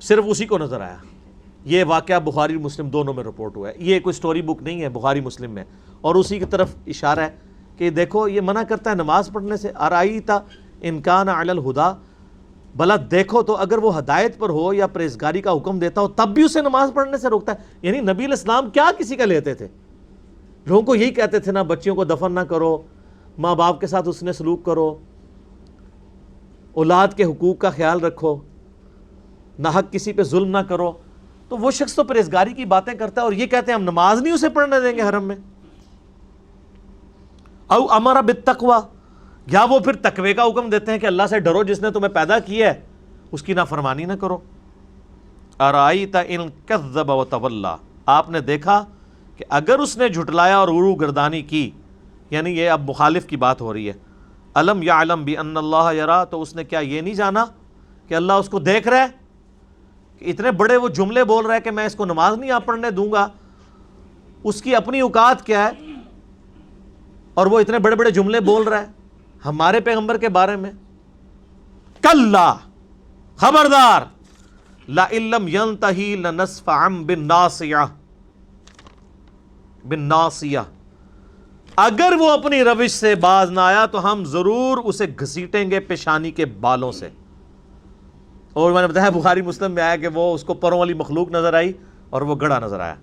صرف اسی کو نظر آیا۔ یہ واقعہ بخاری مسلم دونوں میں رپورٹ ہوا ہے، یہ کوئی سٹوری بک نہیں ہے، بخاری مسلم میں، اور اسی کی طرف اشارہ ہے کہ دیکھو یہ منع کرتا ہے نماز پڑھنے سے۔ ارائیتا ان کان علی الہدی، بھلا دیکھو تو اگر وہ ہدایت پر ہو یا پرہیزگاری کا حکم دیتا ہو تب بھی اسے نماز پڑھنے سے روکتا ہے۔ یعنی نبی علیہ السلام کیا کسی کا لیتے تھے؟ لوگوں کو یہی کہتے تھے نا، بچیوں کو دفن نہ کرو، ماں باپ کے ساتھ اس نے سلوک کرو، اولاد کے حقوق کا خیال رکھو، ناحق کسی پہ ظلم نہ کرو۔ تو وہ شخص تو پرہیزگاری کی باتیں کرتا ہے اور یہ کہتے ہیں ہم نماز نہیں اسے پڑھنے دیں گے حرم میں۔ او امر بالتقوی، یا وہ پھر تقوی کا حکم دیتے ہیں کہ اللہ سے ڈرو، جس نے تمہیں پیدا کیا ہے اس کی نافرمانی نہ کرو۔ ارائیت ان کذب وتولی، آپ نے دیکھا کہ اگر اس نے جھٹلایا اور غرو گردانی کی، یعنی یہ اب مخالف کی بات ہو رہی ہے، الم یعلم بان اللہ یرا، تو اس نے کیا یہ نہیں جانا کہ اللہ اس کو دیکھ رہا ہے؟ کہ اتنے بڑے وہ جملے بول رہا ہے کہ میں اس کو نماز نہیں آپ پڑھنے دوں گا، اس کی اپنی اوقات کیا ہے اور وہ اتنے بڑے بڑے جملے بول رہا ہے ہمارے پیغمبر کے بارے میں۔ کلا، خبردار، لئن لم ینتہی لنصفعا بالناصیہ، اگر وہ اپنی روش سے باز نہ آیا تو ہم ضرور اسے گھسیٹیں گے پیشانی کے بالوں سے۔ اور میں نے بتایا بخاری مسلم میں آیا کہ وہ اس کو پروں والی مخلوق نظر آئی اور وہ گڑھا نظر آیا۔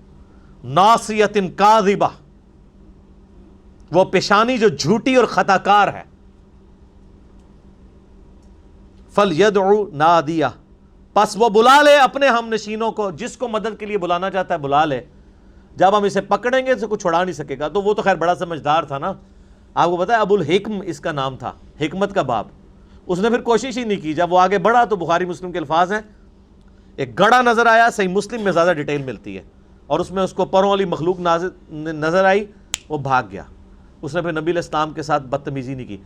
ناصیۃ کاذبہ، وہ پیشانی جو جھوٹی اور خطا کار ہے۔ فلیدعو نادیہ، پس وہ بلا لے اپنے ہم نشینوں کو، جس کو مدد کے لیے بلانا چاہتا ہے بلا لے۔ جب ہم اسے پکڑیں گے تو کچھ چھڑا نہیں سکے گا۔ تو وہ تو خیر بڑا سمجھدار تھا نا، آپ کو پتا ہے ابو الحکم اس کا نام تھا، حکمت کا باپ۔ اس نے پھر کوشش ہی نہیں کی، جب وہ آگے بڑھا تو بخاری مسلم کے الفاظ ہیں، ایک گڑھا نظر آیا، صحیح مسلم میں زیادہ ڈیٹیل ملتی ہے، اور اس میں اس کو پروں والی مخلوق نظر آئی، وہ بھاگ گیا۔ اس نے پھر نبی علیہ السلام کے ساتھ بدتمیزی نہیں کی۔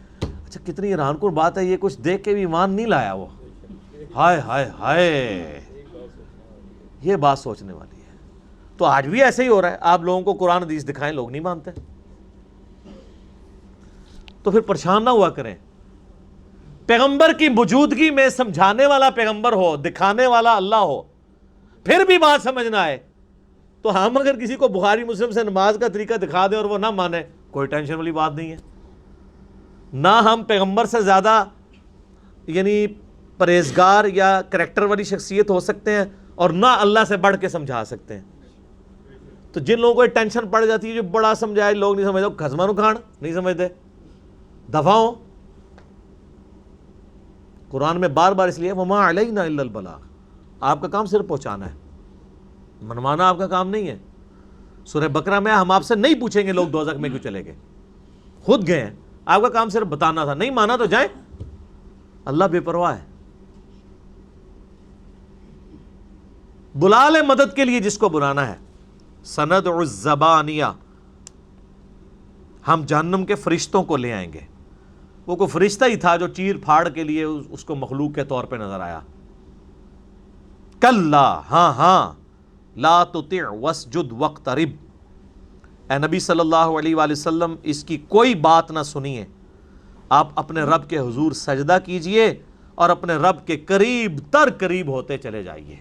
اچھا کتنی حیران کن بات ہے، یہ کچھ دیکھ کے بھی ایمان نہیں لایا وہ، ہائے ہائے ہائے، یہ بات سوچنے والی ہے۔ تو آج بھی ایسے ہی ہو رہا ہے، آپ لوگوں کو قرآن حدیث دکھائیں لوگ نہیں مانتے، تو پھر پریشان نہ ہوا کریں۔ پیغمبر کی موجودگی میں سمجھانے والا پیغمبر ہو، دکھانے والا اللہ ہو، پھر بھی بات سمجھ نہ آئے تو ہم اگر کسی کو بخاری مسلم سے نماز کا طریقہ دکھا دیں اور وہ نہ مانے، کوئی ٹینشن والی بات نہیں ہے۔ نہ ہم پیغمبر سے زیادہ یعنی پرہیزگار یا کریکٹر والی شخصیت ہو سکتے ہیں، اور نہ اللہ سے بڑھ کے سمجھا سکتے ہیں۔ تو جن لوگوں کو ٹینشن پڑ جاتی ہے جو بڑا سمجھائے لوگ نہیں سمجھتے، کھزمانو کھان نہیں سمجھتے، دفاعوں۔ قرآن میں بار بار اس لیے وما علینا الا البلاغ، آپ کا کام صرف پہنچانا ہے، منوانا آپ کا کام نہیں ہے۔ سورہ بقرہ میں ہم آپ سے نہیں پوچھیں گے لوگ دوزخ میں کیوں چلے گئے، خود گئے ہیں، آپ کا کام صرف بتانا تھا، نہیں مانا تو جائیں۔ اللہ بے پرواہ ہے، بلا لے مدد کے لیے جس کو بلانا ہے۔ سندع الزبانیہ، ہم جہنم کے فرشتوں کو لے آئیں گے۔ وہ کوئی فرشتہ ہی تھا جو چیر پھاڑ کے لیے اس کو مخلوق کے طور پہ نظر آیا۔ کلا، ہاں ہاں، لا تطع واسجد واقترب، اے نبی صلی اللہ علیہ وآلہ وسلم اس کی کوئی بات نہ سنیے، آپ اپنے رب کے حضور سجدہ کیجئے اور اپنے رب کے قریب تر قریب ہوتے چلے جائیے۔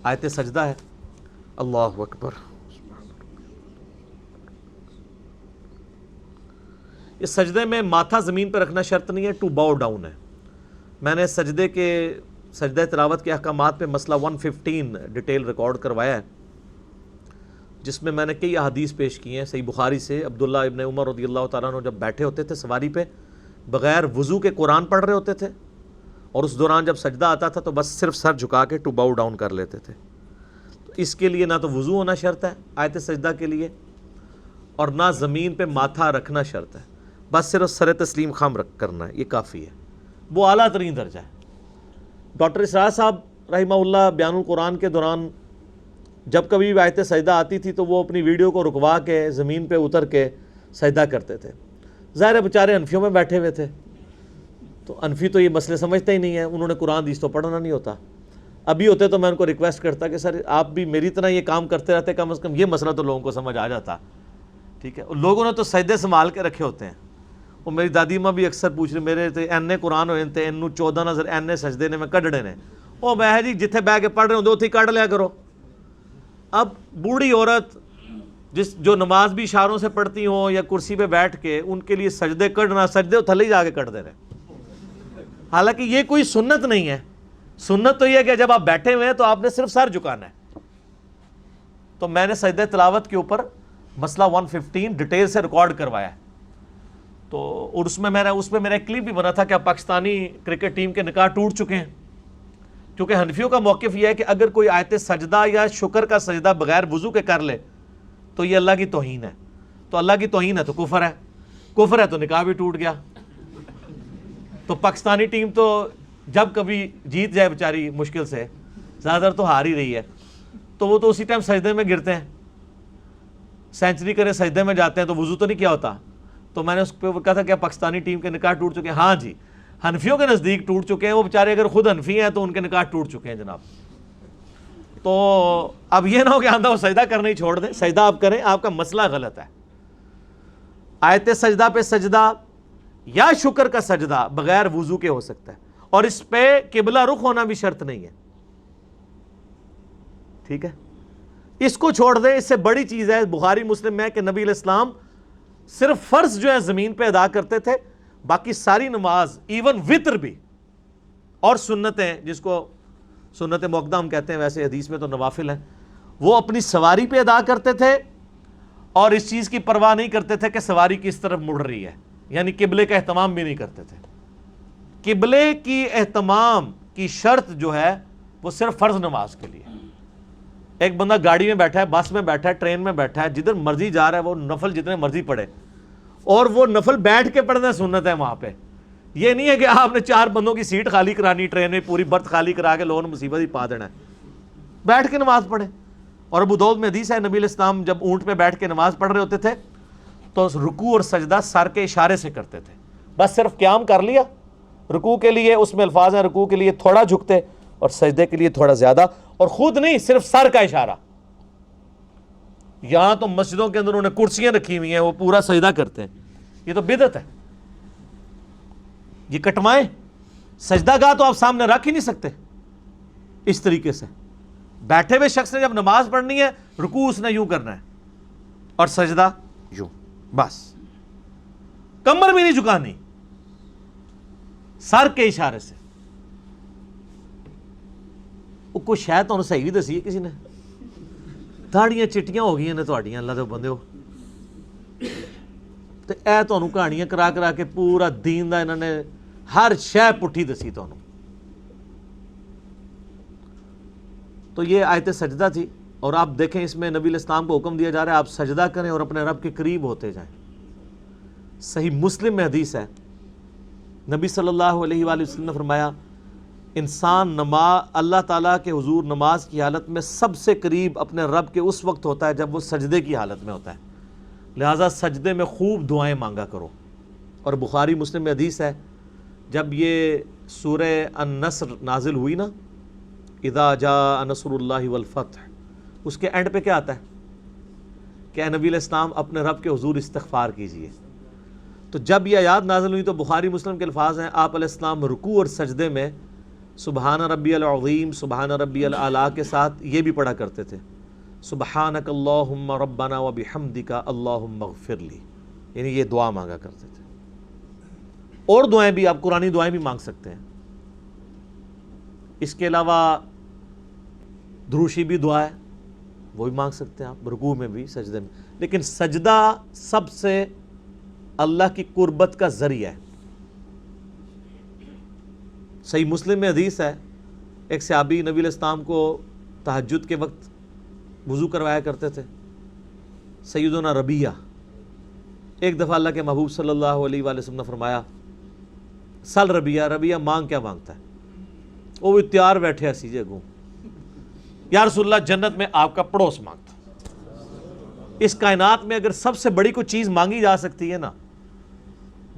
آیت سجدہ ہے۔ اللہ اکبر۔ اس سجدے میں ماتھا زمین پہ رکھنا شرط نہیں ہے، ٹو باؤ ڈاؤن ہے۔ میں نے سجدہ تلاوت کے احکامات پہ مسئلہ 115 ڈیٹیل ریکارڈ کروایا ہے، جس میں نے کئی احادیث پیش کی ہیں صحیح بخاری سے۔ عبداللہ ابن عمر رضی اللہ تعالیٰ عنہ جب بیٹھے ہوتے تھے سواری پہ، بغیر وضو کے قرآن پڑھ رہے ہوتے تھے، اور اس دوران جب سجدہ آتا تھا تو بس صرف سر جھکا کے ٹو باؤ ڈاؤن کر لیتے تھے۔ تو اس کے لیے نہ تو وضو ہونا شرط ہے آیت سجدہ کے لیے، اور نہ زمین پہ ماتھا رکھنا شرط ہے، بس صرف سر تسلیم خم کرنا ہے، یہ کافی ہے، وہ اعلیٰ ترین درجہ ہے۔ ڈاکٹر اسرار صاحب رحمہ اللہ بیان القرآن کے دوران جب کبھی بھی آیت سجدہ آتی تھی تو وہ اپنی ویڈیو کو رکوا کے زمین پہ اتر کے سجدہ کرتے تھے۔ ظاہر بیچارے انفیوں میں بیٹھے ہوئے تھے، تو انفی تو یہ مسئلے سمجھتے ہی نہیں ہیں، انہوں نے قرآن حدیث تو پڑھنا نہیں ہوتا۔ ابھی ہوتے تو میں ان کو ریکویسٹ کرتا کہ سر آپ بھی میری طرح یہ کام کرتے رہتے، کم از کم یہ مسئلہ تو لوگوں کو سمجھ آ جاتا، ٹھیک ہے۔ لوگوں نے تو سجدے سنبھال کے رکھے ہوتے ہیں، اور میری دادی ماں بھی اکثر پوچھ رہی میرے تے اینے قرآن ہوئے تے انہوں 14 نظر اینے سجدے نے میں کڈنے نے، او میں جی جتھے بہ کے پڑھ رہے ہوں دو تھی کڈ لیا کرو۔ اب بوڑھی عورت جو نماز بھی اشاروں سے پڑھتی ہوں یا کرسی پہ بیٹھ کے، ان کے لیے سجدے کڈنا، سجدے تھلے ہی جا کے کڈ دے رہے، حالانکہ یہ کوئی سنت نہیں ہے۔ سنت تو یہ ہے کہ جب آپ بیٹھے ہوئے ہیں تو آپ نے صرف سر جھکانا ہے۔ تو میں نے سجدہ تلاوت کے اوپر مسئلہ 115 ڈیٹیل سے ریکارڈ کروایا ہے، تو اور اس میں میرا ایک کلپ بھی بنا تھا کہ اب پاکستانی کرکٹ ٹیم کے نکاح ٹوٹ چکے ہیں، کیونکہ حنفیوں کا موقف یہ ہے کہ اگر کوئی آیت سجدہ یا شکر کا سجدہ بغیر وضو کے کر لے تو یہ اللہ کی توہین ہے، تو اللہ کی توہین ہے تو کفر ہے تو نکاح بھی ٹوٹ گیا۔ تو پاکستانی ٹیم تو جب کبھی جیت جائے بیچاری مشکل سے، زیادہ تر تو ہار ہی رہی ہے، تو وہ تو اسی ٹائم سجدے میں گرتے ہیں، سینچری کرے سجدے میں جاتے ہیں، تو وضو تو نہیں کیا ہوتا۔ تو میں نے اس پہ کہا تھا کہ پاکستانی ٹیم کے نکاح ٹوٹ چکے ہیں۔ ہاں جی، حنفیوں کے نزدیک ٹوٹ چکے ہیں، وہ بیچارے اگر خود حنفی ہیں تو ان کے نکاح ٹوٹ چکے ہیں جناب۔ تو اب یہ نہ ہو کہ آندھا وہ سجدہ کرنا ہی چھوڑ دیں، سجدہ آپ کریں، آپ کا مسئلہ غلط ہے۔ آیت سجدہ پہ سجدہ یا شکر کا سجدہ بغیر وضو کے ہو سکتا ہے، اور اس پہ قبلہ رخ ہونا بھی شرط نہیں ہے، ٹھیک ہے۔ اس کو چھوڑ دیں، اس سے بڑی چیز ہے بخاری مسلم میں کہ نبی علیہ السلام صرف فرض جو ہے زمین پہ ادا کرتے تھے، باقی ساری نماز ایون وتر بھی اور سنتیں، جس کو سنت موقدہ ہم کہتے ہیں، ویسے حدیث میں تو نوافل ہیں، وہ اپنی سواری پہ ادا کرتے تھے، اور اس چیز کی پرواہ نہیں کرتے تھے کہ سواری کس طرف مڑ رہی ہے، یعنی قبلے کا اہتمام بھی نہیں کرتے تھے۔ قبلے کی اہتمام کی شرط جو ہے وہ صرف فرض نماز کے لیے۔ ایک بندہ گاڑی میں بیٹھا ہے، بس میں بیٹھا ہے، ٹرین میں بیٹھا ہے، جدھر مرضی جا رہا ہے وہ نفل جتنے مرضی پڑھے، اور وہ نفل بیٹھ کے پڑھنا سنت ہے وہاں پہ۔ یہ نہیں ہے کہ آپ نے 4 بندوں کی سیٹ خالی کرانی ٹرین میں، پوری برتھ خالی کرا کے لوگوں نے مصیبت ہی پا دینا ہے، بیٹھ کے نماز پڑھیں۔ اور ابو داؤد میں حدیث ہے، نبی علیہ السلام جب اونٹ پہ بیٹھ کے نماز پڑھ رہے ہوتے تھے تو رکوع اور سجدہ سر کے اشارے سے کرتے تھے، بس صرف قیام کر لیا، رکوع کے لیے اس میں الفاظ ہیں رکوع کے لیے تھوڑا جھکتے اور سجدے کے لیے تھوڑا زیادہ، اور خود نہیں، صرف سر کا اشارہ۔ یہاں تو مسجدوں کے اندر انہوں نے کرسیاں رکھی ہوئی ہیں، وہ پورا سجدہ کرتے ہیں، یہ تو بدعت ہے، یہ کٹوائیں۔ سجدہ گاہ تو آپ سامنے رکھ ہی نہیں سکتے اس طریقے سے۔ بیٹھے ہوئے شخص نے جب نماز پڑھنی ہے، رکوع اس نے یوں کرنا ہے اور سجدہ یوں، بس کمر بھی نہیں جھکانی، سر کے اشارے سے۔ وہ کوئی شاید تو صحیح بھی دسی ہے کسی نے، داڑیاں چٹیاں ہو گئی نے تہاڈیاں، اللہ دے بندے ہو، تے اے تانوں کہانیاں کرا کرا کے پورا دین دا انہوں نے ہر شے پٹھی دسی تانوں۔ تو یہ آیت سجدہ تھی، اور آپ دیکھیں اس میں نبی علیہ السلام کو حکم دیا جا رہا ہے آپ سجدہ کریں اور اپنے رب کے قریب ہوتے جائیں۔ صحیح مسلم میں حدیث ہے، نبی صلی اللہ علیہ وآلہ وسلم نے فرمایا انسان اللہ تعالیٰ کے حضور نماز کی حالت میں سب سے قریب اپنے رب کے اس وقت ہوتا ہے جب وہ سجدے کی حالت میں ہوتا ہے، لہٰذا سجدے میں خوب دعائیں مانگا کرو۔ اور بخاری مسلم میں حدیث ہے، جب یہ سورہ النصر نازل ہوئی نا، اذا جاء نصر اللہ والفتح، اس کے اینڈ پہ کیا آتا ہے کہ اے نبی علیہ السلام اپنے رب کے حضور استغفار کیجئے۔ تو جب یہ آیات نازل ہوئی تو بخاری مسلم کے الفاظ ہیں، آپ علیہ السلام رکوع اور سجدے میں سبحان ربی العظیم سبحان ربی الاعلیٰ کے ساتھ یہ بھی پڑھا کرتے تھے، سبحانک اللہم ربنا وبحمدک اللہم اغفر لی، یعنی یہ دعا مانگا کرتے تھے. اور دعائیں بھی، آپ قرآنی دعائیں بھی مانگ سکتے ہیں. اس کے علاوہ دروشی بھی دعا ہے، وہ بھی مانگ سکتے ہیں آپ، رکوع میں بھی سجدے میں. لیکن سجدہ سب سے اللہ کی قربت کا ذریعہ ہے. صحیح مسلم میں حدیث ہے، ایک صحابی نبی علیہ السلام کو تہجد کے وقت وضو کروایا کرتے تھے، سیدنا ربیہ. ایک دفعہ اللہ کے محبوب صلی اللہ علیہ وآلہ وسلم نے فرمایا سل ربیہ، ربیہ مانگ کیا مانگتا ہے؟ وہ بھی تیار بیٹھے اسی جگہ، یا رسول اللہ جنت میں آپ کا پڑوس مانگتا. اس کائنات میں اگر سب سے بڑی کوئی چیز مانگی جا سکتی ہے نا،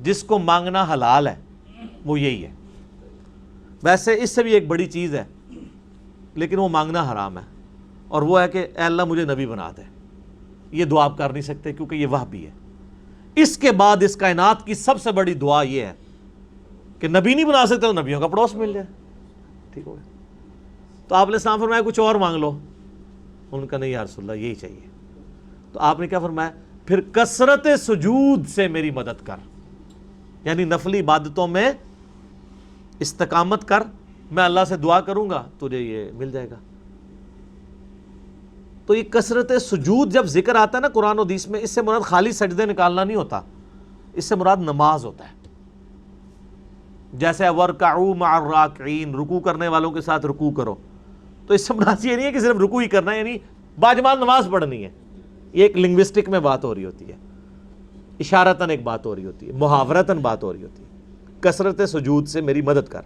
جس کو مانگنا حلال ہے، وہ یہی ہے. ویسے اس سے بھی ایک بڑی چیز ہے لیکن وہ مانگنا حرام ہے، اور وہ ہے کہ اے اللہ مجھے نبی بنا دے. یہ دعا آپ کر نہیں سکتے کیونکہ یہ وحی ہے. اس کے بعد اس کائنات کی سب سے بڑی دعا یہ ہے کہ نبی نہیں بنا سکتے تو نبیوں کا پڑوس مل جائے. ٹھیک ہو گیا؟ تو آپ نے السلام فرمایا کچھ اور مانگ لو. ان کا نہیں یا رسول اللہ یہی چاہیے. تو آپ نے کیا فرمایا؟ پھر کثرت سجود سے میری مدد کر، یعنی نفلی عبادتوں میں استقامت کر، میں اللہ سے دعا کروں گا تجھے یہ مل جائے گا. تو یہ کثرت سجود جب ذکر آتا ہے نا قرآن و حدیث میں، اس سے مراد خالی سجدے نکالنا نہیں ہوتا، اس سے مراد نماز ہوتا ہے. جیسے وَارْكَعُوا مَعَ الرَّاكِعِينَ، رکوع کرنے والوں کے ساتھ رکوع کرو. تو اس سے مراد یہ نہیں ہے کہ صرف رکوع ہی کرنا ہے، یعنی باجماعت نماز پڑھنی ہے. یہ ایک لنگوسٹک میں بات ہو رہی ہوتی ہے، اشارتاً ایک بات ہو رہی ہوتی ہے، محاورتاً بات ہو رہی ہوتی ہے. کثرت سجود سے میری مدد کر.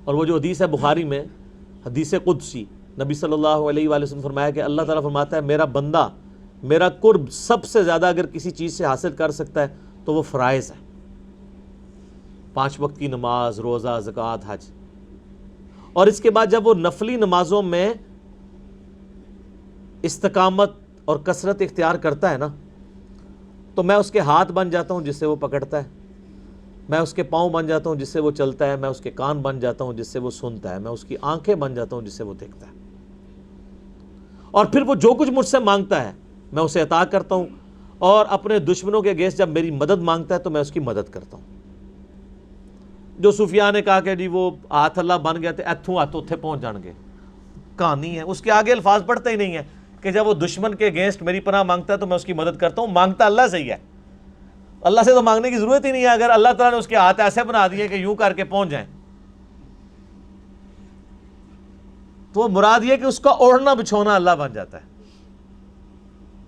اور وہ جو حدیث ہے بخاری میں، حدیث قدسی، نبی صلی اللہ علیہ وآلہ وسلم فرمایا کہ اللہ تعالیٰ فرماتا ہے میرا بندہ میرا قرب سب سے زیادہ اگر کسی چیز سے حاصل کر سکتا ہے تو وہ فرائض ہے، 5 وقت کی نماز، روزہ، زکوٰۃ، حج. اور اس کے بعد جب وہ نفلی نمازوں میں استقامت اور کثرت اختیار کرتا ہے نا، تو میں اس کے ہاتھ بن جاتا ہوں جس سے وہ پکڑتا ہے، میں اس کے پاؤں بن جاتا ہوں جس سے وہ چلتا ہے، میں اس کے کان بن جاتا ہوں جس سے وہ سنتا ہے، میں اس کی آنکھیں بن جاتا ہوں جس سے وہ دیکھتا ہے. اور پھر وہ جو کچھ مجھ سے مانگتا ہے میں اسے عطا کرتا ہوں، اور اپنے دشمنوں کے اگینسٹ جب میری مدد مانگتا ہے تو میں اس کی مدد کرتا ہوں. جو صوفیاء نے کہا کہ جی وہ ہاتھ اللہ بن گیا تھے ایتھوں ہاتھ اتھے پہنچ جان گے، کہانی ہے. اس کے آگے الفاظ پڑھتے ہی نہیں ہے کہ جب وہ دشمن کے اگینسٹ میری پناہ مانگتا ہے تو میں اس کی مدد کرتا ہوں. مانگتا اللہ سے ہی ہے، اللہ سے تو مانگنے کی ضرورت ہی نہیں ہے. اگر اللہ تعالیٰ نے اس کے ہاتھ ایسے بنا دیے کہ یوں کر کے پہنچ جائیں، تو وہ مراد یہ کہ اس کا اوڑھنا بچھونا اللہ بن جاتا ہے.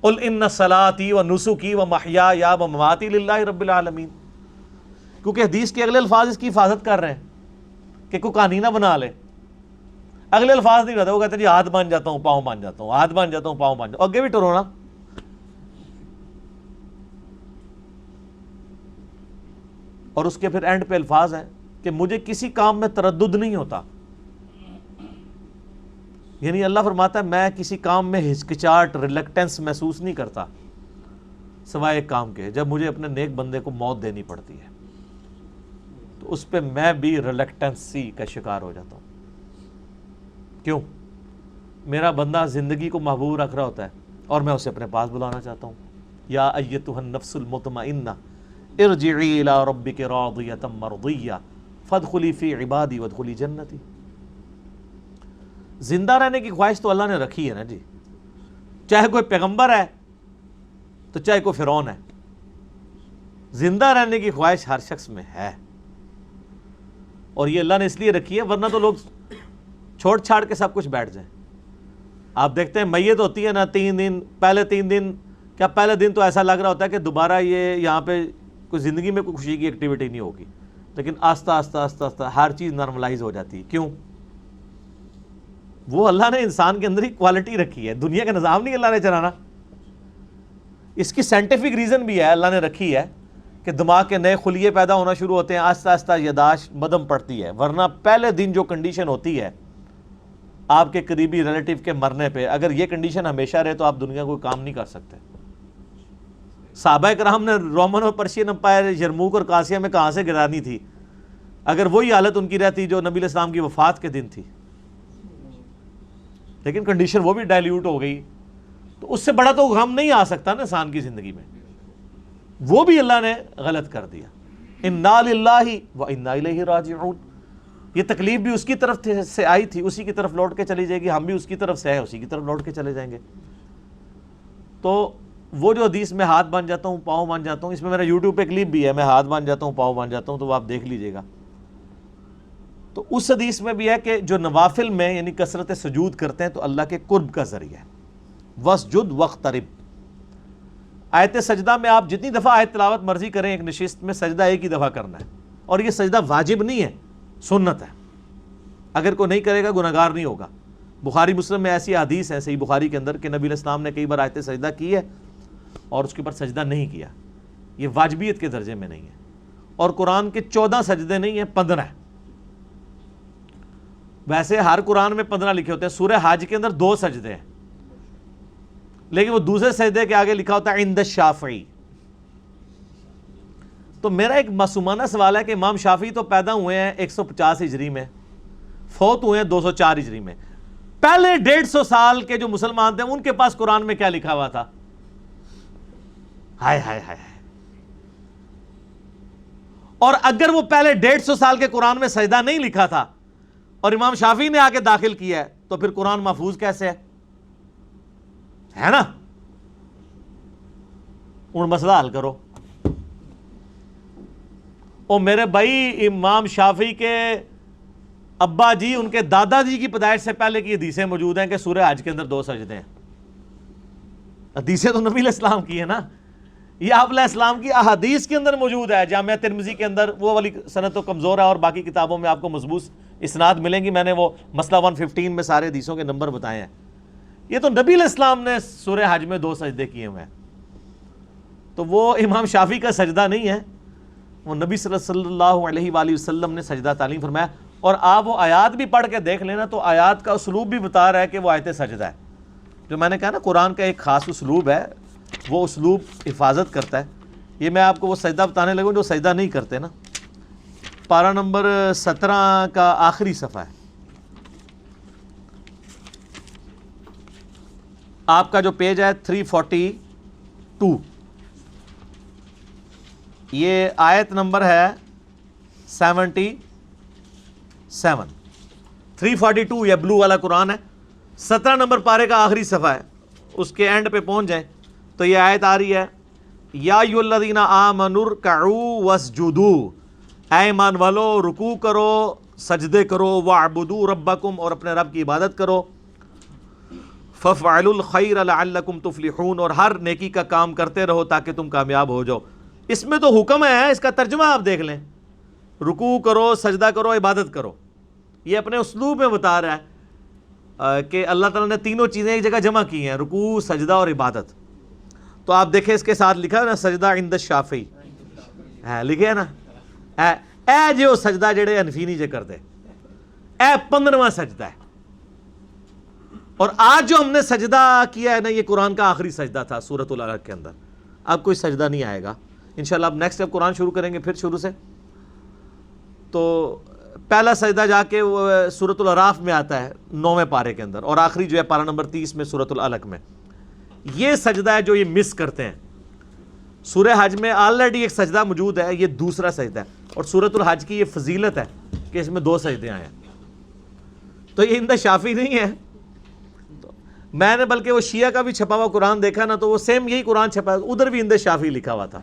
قل ان صلاتي ونسكي ومحياي ومماتي لله رب العالمین. کیونکہ حدیث کے اگلے الفاظ اس کی حفاظت کر رہے ہیں کہ کوئی کہانی نہ بنا لے. اگلے الفاظ نہیں رہتے، وہ کہتے ہیں جی ہاتھ بن جاتا ہوں، پاؤں بن جاتا ہوں، ہاتھ بن جاتا ہوں، پاؤں بن جاتا ہوں. اگے بھی ٹرونا. اور اس کے پھر اینڈ پہ الفاظ ہیں کہ مجھے کسی کام میں تردد نہیں ہوتا. یعنی اللہ فرماتا ہے میں کسی کام میں ہچکچاہٹ، ریلیکٹنس محسوس نہیں کرتا سوائے ایک کام کے، جب مجھے اپنے نیک بندے کو موت دینی پڑتی ہے تو اس پہ میں بھی ریلیکٹنسی کا شکار ہو جاتا ہوں. کیوں؟ میرا بندہ زندگی کو محبوب رکھ رہا ہوتا ہے اور میں اسے اپنے پاس بلانا چاہتا ہوں. یا ایتھا النفس المطمئنہ ارجعی الی ربک راضیۃ مرضیہ فادخلی فی عبادی وادخلی جنتی. زندہ رہنے کی خواہش تو اللہ نے رکھی ہے نا جی، چاہے کوئی پیغمبر ہے تو چاہے کوئی فرعون ہے، زندہ رہنے کی خواہش ہر شخص میں ہے. اور یہ اللہ نے اس لیے رکھی ہے، ورنہ تو لوگ چھوڑ چھاڑ کے سب کچھ بیٹھ جائیں. آپ دیکھتے ہیں میت ہوتی ہے نا 3 دن، پہلے 3 دن کیا پہلے دن تو ایسا لگ رہا ہوتا ہے کہ دوبارہ یہ یہاں پہ کوئی زندگی میں کوئی خوشی کی ایکٹیویٹی نہیں ہوگی، لیکن آہستہ آہستہ آہستہ آہستہ ہر چیز نارملائز ہو جاتی ہے. کیوں؟ وہ اللہ نے انسان کے اندر ہی کوالٹی رکھی ہے، دنیا کا نظام نہیں اللہ نے چلانا. اس کی سائنٹیفک ریزن بھی ہے، اللہ نے رکھی ہے کہ دماغ کے نئے خلیے پیدا ہونا شروع ہوتے ہیں، آہستہ آہستہ یاداشت مدم پڑتی ہے. ورنہ پہلے دن جو کنڈیشن ہوتی ہے آپ کے قریبی ریلیٹیو کے مرنے پہ، اگر یہ کنڈیشن ہمیشہ رہے تو آپ دنیا کو کام نہیں کر سکتے. صحابہ کرام نے رومن اور پرشین امپائر یرموک اور قاسیہ میں کہاں سے گرانی تھی اگر وہی حالت ان کی رہتی جو نبی علیہ السلام کی وفات کے دن تھی. لیکن کنڈیشن وہ بھی ڈائلیوٹ ہو گئی. تو اس سے بڑا تو غم نہیں آ سکتا نا انسان کی زندگی میں. وہ بھی اللہ نے غلط کر دیا. انا للہ و انا الیہ راجعون. یہ تکلیف بھی اس کی طرف سے آئی تھی، اسی کی طرف لوٹ کے چلی جائے گی، ہم بھی اس کی طرف سے آئے اسی کی طرف لوٹ کے چلے جائیں گے. تو وہ جو حدیث میں ہاتھ باندھ جاتا ہوں پاؤں باندھ جاتا ہوں، اس میں میرا یوٹیوب پہ کلپ بھی ہے، میں ہاتھ باندھ جاتا ہوں پاؤں باندھ جاتا ہوں، تو وہ آپ دیکھ لیجئے گا. تو اس حدیث میں بھی ہے کہ جو نوافل میں یعنی کثرت سجود کرتے ہیں تو اللہ کے قرب کا ذریعہ ہے. وَاسْجُدْ وَاقْتَرِب. آیت سجدہ میں آپ جتنی دفعہ آیت تلاوت مرضی کریں، ایک نشست میں سجدہ ایک ہی دفعہ کرنا ہے، اور یہ سجدہ واجب نہیں ہے، سنت ہے. اگر کوئی نہیں کرے گا گناہگار نہیں ہوگا. بخاری مسلم میں ایسی حدیث ہے صحیح بخاری کے اندر کہ نبی علیہ السلام نے کئی بار آیت سجدہ کی ہے اور اس کے اوپر سجدہ نہیں کیا. یہ واجبیت کے درجے میں نہیں ہے. اور قرآن کے 14 سجدے نہیں ہیں، 15 ہیں. ویسے ہر قرآن میں 15 لکھے ہوتے ہیں. سورہ حج کے اندر 2 سجدے ہیں، لیکن وہ دوسرے سجدے کے آگے لکھا ہوتا ہے عند الشافعی. تو میرا ایک معصومانہ سوال ہے کہ امام شافعی تو پیدا ہوئے ہیں 150 ہجری میں، فوت ہوئے ہیں 204 ہجری میں. پہلے 150 سال کے جو مسلمان تھے ان کے پاس قرآن میں کیا لکھا ہوا تھا؟ ہائے ہائے ہائے. اور اگر وہ پہلے 150 سال کے قرآن میں سجدہ نہیں لکھا تھا اور امام شافعی نے آ کے داخل کیا ہے تو پھر قرآن محفوظ کیسے ہے نا؟ ان مسئلہ حل کرو. اور میرے بھائی امام شافعی کے ابا جی، ان کے دادا جی کی پیدائش سے پہلے کی حدیثیں موجود ہیں کہ سورہ حج کے اندر 2 سجدے ہیں. حدیثیں تو نبی علیہ السلام کی ہے نا، یہ آپ علیہ السلام کی احادیث کے اندر موجود ہے. جامعہ ترمذی کے اندر وہ والی سند تو کمزور ہے، اور باقی کتابوں میں آپ کو مضبوط اسناد ملیں گی. میں نے وہ مسئلہ 115 میں سارے حدیثوں کے نمبر بتائے ہیں. یہ تو نبی علیہ السلام نے سورہ حج میں 2 سجدے کیے ہوئے ہیں. تو وہ امام شافعی کا سجدہ نہیں ہے، وہ نبی صلی اللہ علیہ وآلہ وسلم نے سجدہ تعلیم فرمایا. اور آپ وہ آیات بھی پڑھ کے دیکھ لینا تو آیات کا اسلوب بھی بتا رہا ہے کہ وہ آیت سجدہ ہے. جو میں نے کہا نا قرآن کا ایک خاص اسلوب ہے، وہ اسلوب حفاظت کرتا ہے. یہ میں آپ کو وہ سجدہ بتانے لگوں جو سجدہ نہیں کرتے نا. پارہ نمبر 17 کا آخری صفحہ ہے. آپ کا جو پیج ہے 342، یہ آیت نمبر ہے 77. 342 یہ بلو والا قرآن ہے. 17 نمبر پارے کا آخری صفحہ ہے، اس کے اینڈ پہ پہنچ جائیں تو یہ آیت آ رہی ہے، یا ایھا الذین آمنوا ارکعوا واسجدوا. اے ایمان والو رکوع کرو، سجدے کرو، واعبدوا ربکم اور اپنے رب کی عبادت کرو، فافعلوا الخیر لعلکم تفلحون اور ہر نیکی کا کام کرتے رہو تاکہ تم کامیاب ہو جاؤ. اس میں تو حکم ہے، اس کا ترجمہ آپ دیکھ لیں، رکوع کرو، سجدہ کرو، عبادت کرو. یہ اپنے اسلوب میں بتا رہا ہے کہ اللہ تعالیٰ نے تینوں چیزیں ایک جگہ جمع کی ہیں، رکوع، سجدہ اور عبادت. تو آپ دیکھیں اس کے ساتھ لکھا ہے نا سجدہ عند الشافعی ہے، لکھے ہے نا. اے جو سجدہ جڑے حنفی نہیں جے کرتے، اے 15واں سجدہ ہے. اور آج جو ہم نے سجدہ کیا ہے نا، یہ قرآن کا آخری سجدہ تھا سورۃ العلق کے اندر. اب کوئی سجدہ نہیں آئے گا انشاءاللہ. اب نیکسٹ جب قرآن شروع کریں گے پھر شروع سے. تو پہلا سجدہ جا کے سورۃ الاعراف میں آتا ہے 9ویں پارے کے اندر، اور آخری جو ہے پارہ نمبر 30 میں سورۃ العلق میں. یہ سجدہ ہے جو یہ مس کرتے ہیں. سورہ حج میں آلریڈی ایک سجدہ موجود ہے، یہ دوسرا سجدہ ہے. اور سورۃ الحج کی یہ فضیلت ہے کہ اس میں 2 سجدے آئے ہیں. تو یہ عند شافعی نہیں ہے. میں نے بلکہ وہ شیعہ کا بھی چھپا ہوا قرآن دیکھا نا، تو وہ سیم یہی قرآن چھپا ہے، ادھر بھی عند شافعی لکھا ہوا تھا.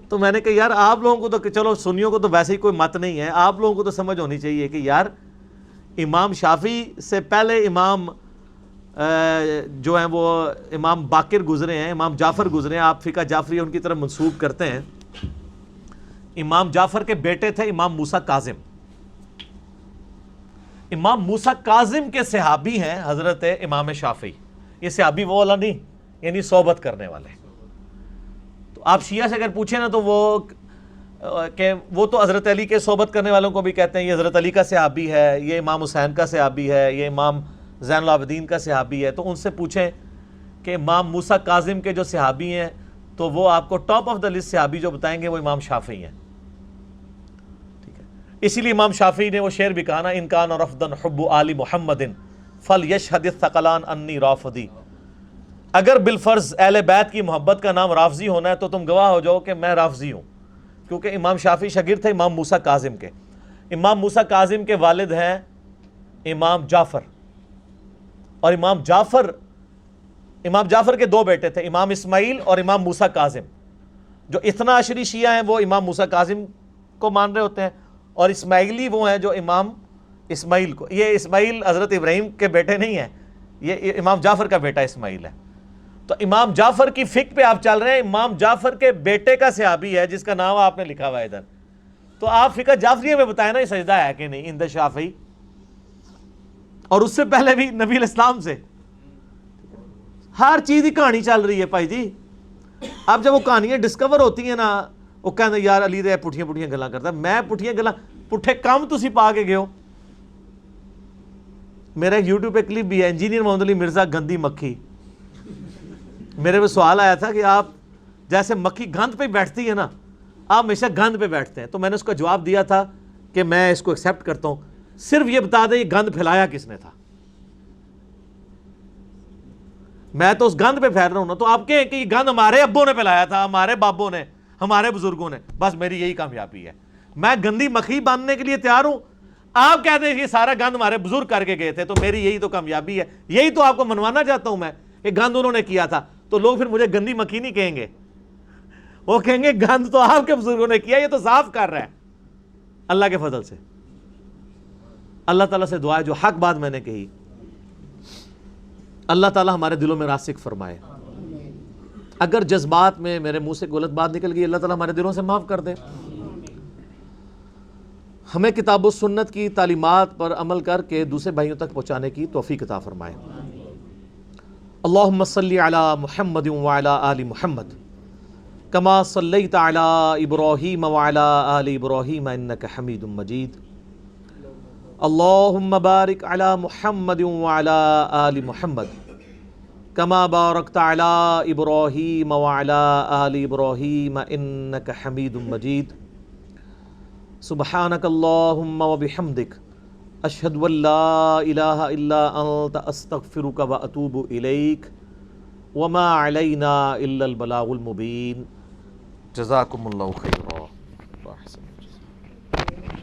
تو میں نے کہا یار آپ لوگوں کو تو چلو سنیوں کو تو ویسے ہی کوئی مت نہیں ہے، آپ لوگوں کو تو سمجھ ہونی چاہیے کہ یار امام شافعی سے پہلے امام جو ہیں وہ امام باقر گزرے ہیں، امام جعفر گزرے ہیں. آپ فقہ جعفری ان کی طرف منسوب کرتے ہیں. امام جعفر کے بیٹے تھے امام موسیٰ کاظم. امام موسیٰ کاظم کے صحابی ہیں حضرت امام شافعی. یہ صحابی وہ والا نہیں، یعنی صحبت کرنے والے. تو آپ شیعہ سے اگر پوچھیں نا تو وہ تو حضرت علی کے صحبت کرنے والوں کو بھی کہتے ہیں یہ حضرت علی کا صحابی ہے، یہ امام حسین کا صحابی ہے، یہ امام زین العابدین کا صحابی ہے. تو ان سے پوچھیں کہ امام موسیٰ کاظم کے جو صحابی ہیں تو وہ آپ کو ٹاپ آف دا لسٹ صحابی جو بتائیں گے وہ امام شافعی ہیں. ٹھیک ہے، اسی لیے امام شافعی نے وہ شعر بھی کہا نا، ان کان رفضا حب آل محمد فلیشہد الثقلان انی رافضی. اگر بالفرض اہل بیت کی محبت کا نام رافضی ہونا ہے تو تم گواہ ہو جاؤ کہ میں رافضی ہوں، کیونکہ امام شافعی شاگرد تھے امام موسیٰ کاظم کے. امام موسیٰ کاظم کے والد ہیں امام جعفر، اور امام جعفر کے دو بیٹے تھے، امام اسماعیل اور امام موسیٰ کاظم. جو اثنا عشری شیعہ ہیں وہ امام موسیٰ کاظم کو مان رہے ہوتے ہیں، اور اسماعیلی وہ ہیں جو امام اسماعیل کو. یہ اسماعیل حضرت ابراہیم کے بیٹے نہیں ہیں، یہ امام جعفر کا بیٹا اسماعیل ہے. تو امام جعفر کی فقہ پہ آپ چل رہے ہیں. امام جعفر کے بیٹے کا صحابی ہے جس کا نام آپ نے لکھا ہوا ہے ادھر، تو آپ فقہ جعفریہ میں بتائیں نا یہ سجدہ ہے کہ نہیں عند شافعی. اور اس سے پہلے بھی نبی علیہ السلام سے ہر چیز کی کہانی چل رہی ہے بھائی جی. اب جب وہ کہانیاں ڈسکور ہوتی ہیں نا، وہ کہتے ہیں یار علی دے پٹھیاں پٹھیاں گلاں کرتا ہے. میں پٹھیاں گلاں پٹھے کام تسی پا کے گئے ہو. میرا ایک یوٹیوب پہ کلپ بھی ہے، انجینئر محمد علی مرزا گندی مکھی. میرے پہ سوال آیا تھا کہ آپ جیسے مکھی گند پہ بیٹھتی ہے نا، آپ ہمیشہ گند پہ بیٹھتے ہیں. تو میں نے اس کا جواب دیا تھا کہ میں اس کو ایکسیپٹ کرتا ہوں، صرف یہ بتا دیں یہ گند پھیلایا کس نے تھا. میں تو اس گند پہ پھیل رہا ہوں نا. تو آپ کہیں کہ یہ گند ہمارے ابوں نے پھیلایا تھا، ہمارے بابوں نے، ہمارے بزرگوں نے. بس میری یہی کامیابی ہے. میں گندی مکھی باندھنے کے لیے تیار ہوں. آپ کہتے ہیں یہ سارا گند ہمارے بزرگ کر کے گئے تھے، تو میری یہی تو کامیابی ہے. یہی تو آپ کو منوانا چاہتا ہوں میں کہ گند انہوں نے کیا تھا. تو لوگ پھر مجھے گندی مکھی نہیں کہیں گے، وہ کہیں گے گند تو آپ کے بزرگوں نے کیا. یہ تو صاف کر رہا ہے اللہ کے فضل سے. اللہ تعالیٰ سے دعا ہے جو حق بات میں نے کہی اللہ تعالیٰ ہمارے دلوں میں راسخ فرمائے. اگر جذبات میں میرے منہ سے غلط بات نکل گئی اللہ تعالیٰ ہمارے دلوں سے معاف کر دے. ہمیں کتاب و سنت کی تعلیمات پر عمل کر کے دوسرے بھائیوں تک پہنچانے کی توفیق عطا فرمائے. اللہم صلی علی محمد وعلی آل محمد کما صلیت علی ابراہیم وعلی آل ابراہیم انک حمید مجید. اللہم بارک علی محمد وعلی آل محمد کما بارکت علی ابراہیم وعلی آل ابراہیم انک حمید مجید. سبحانک اللہم وبحمدک اشہد ان لا الہ الا انت استغفرک واتوب الیک وما علینا الا البلاغ المبین. جزاکم اللہ خیر.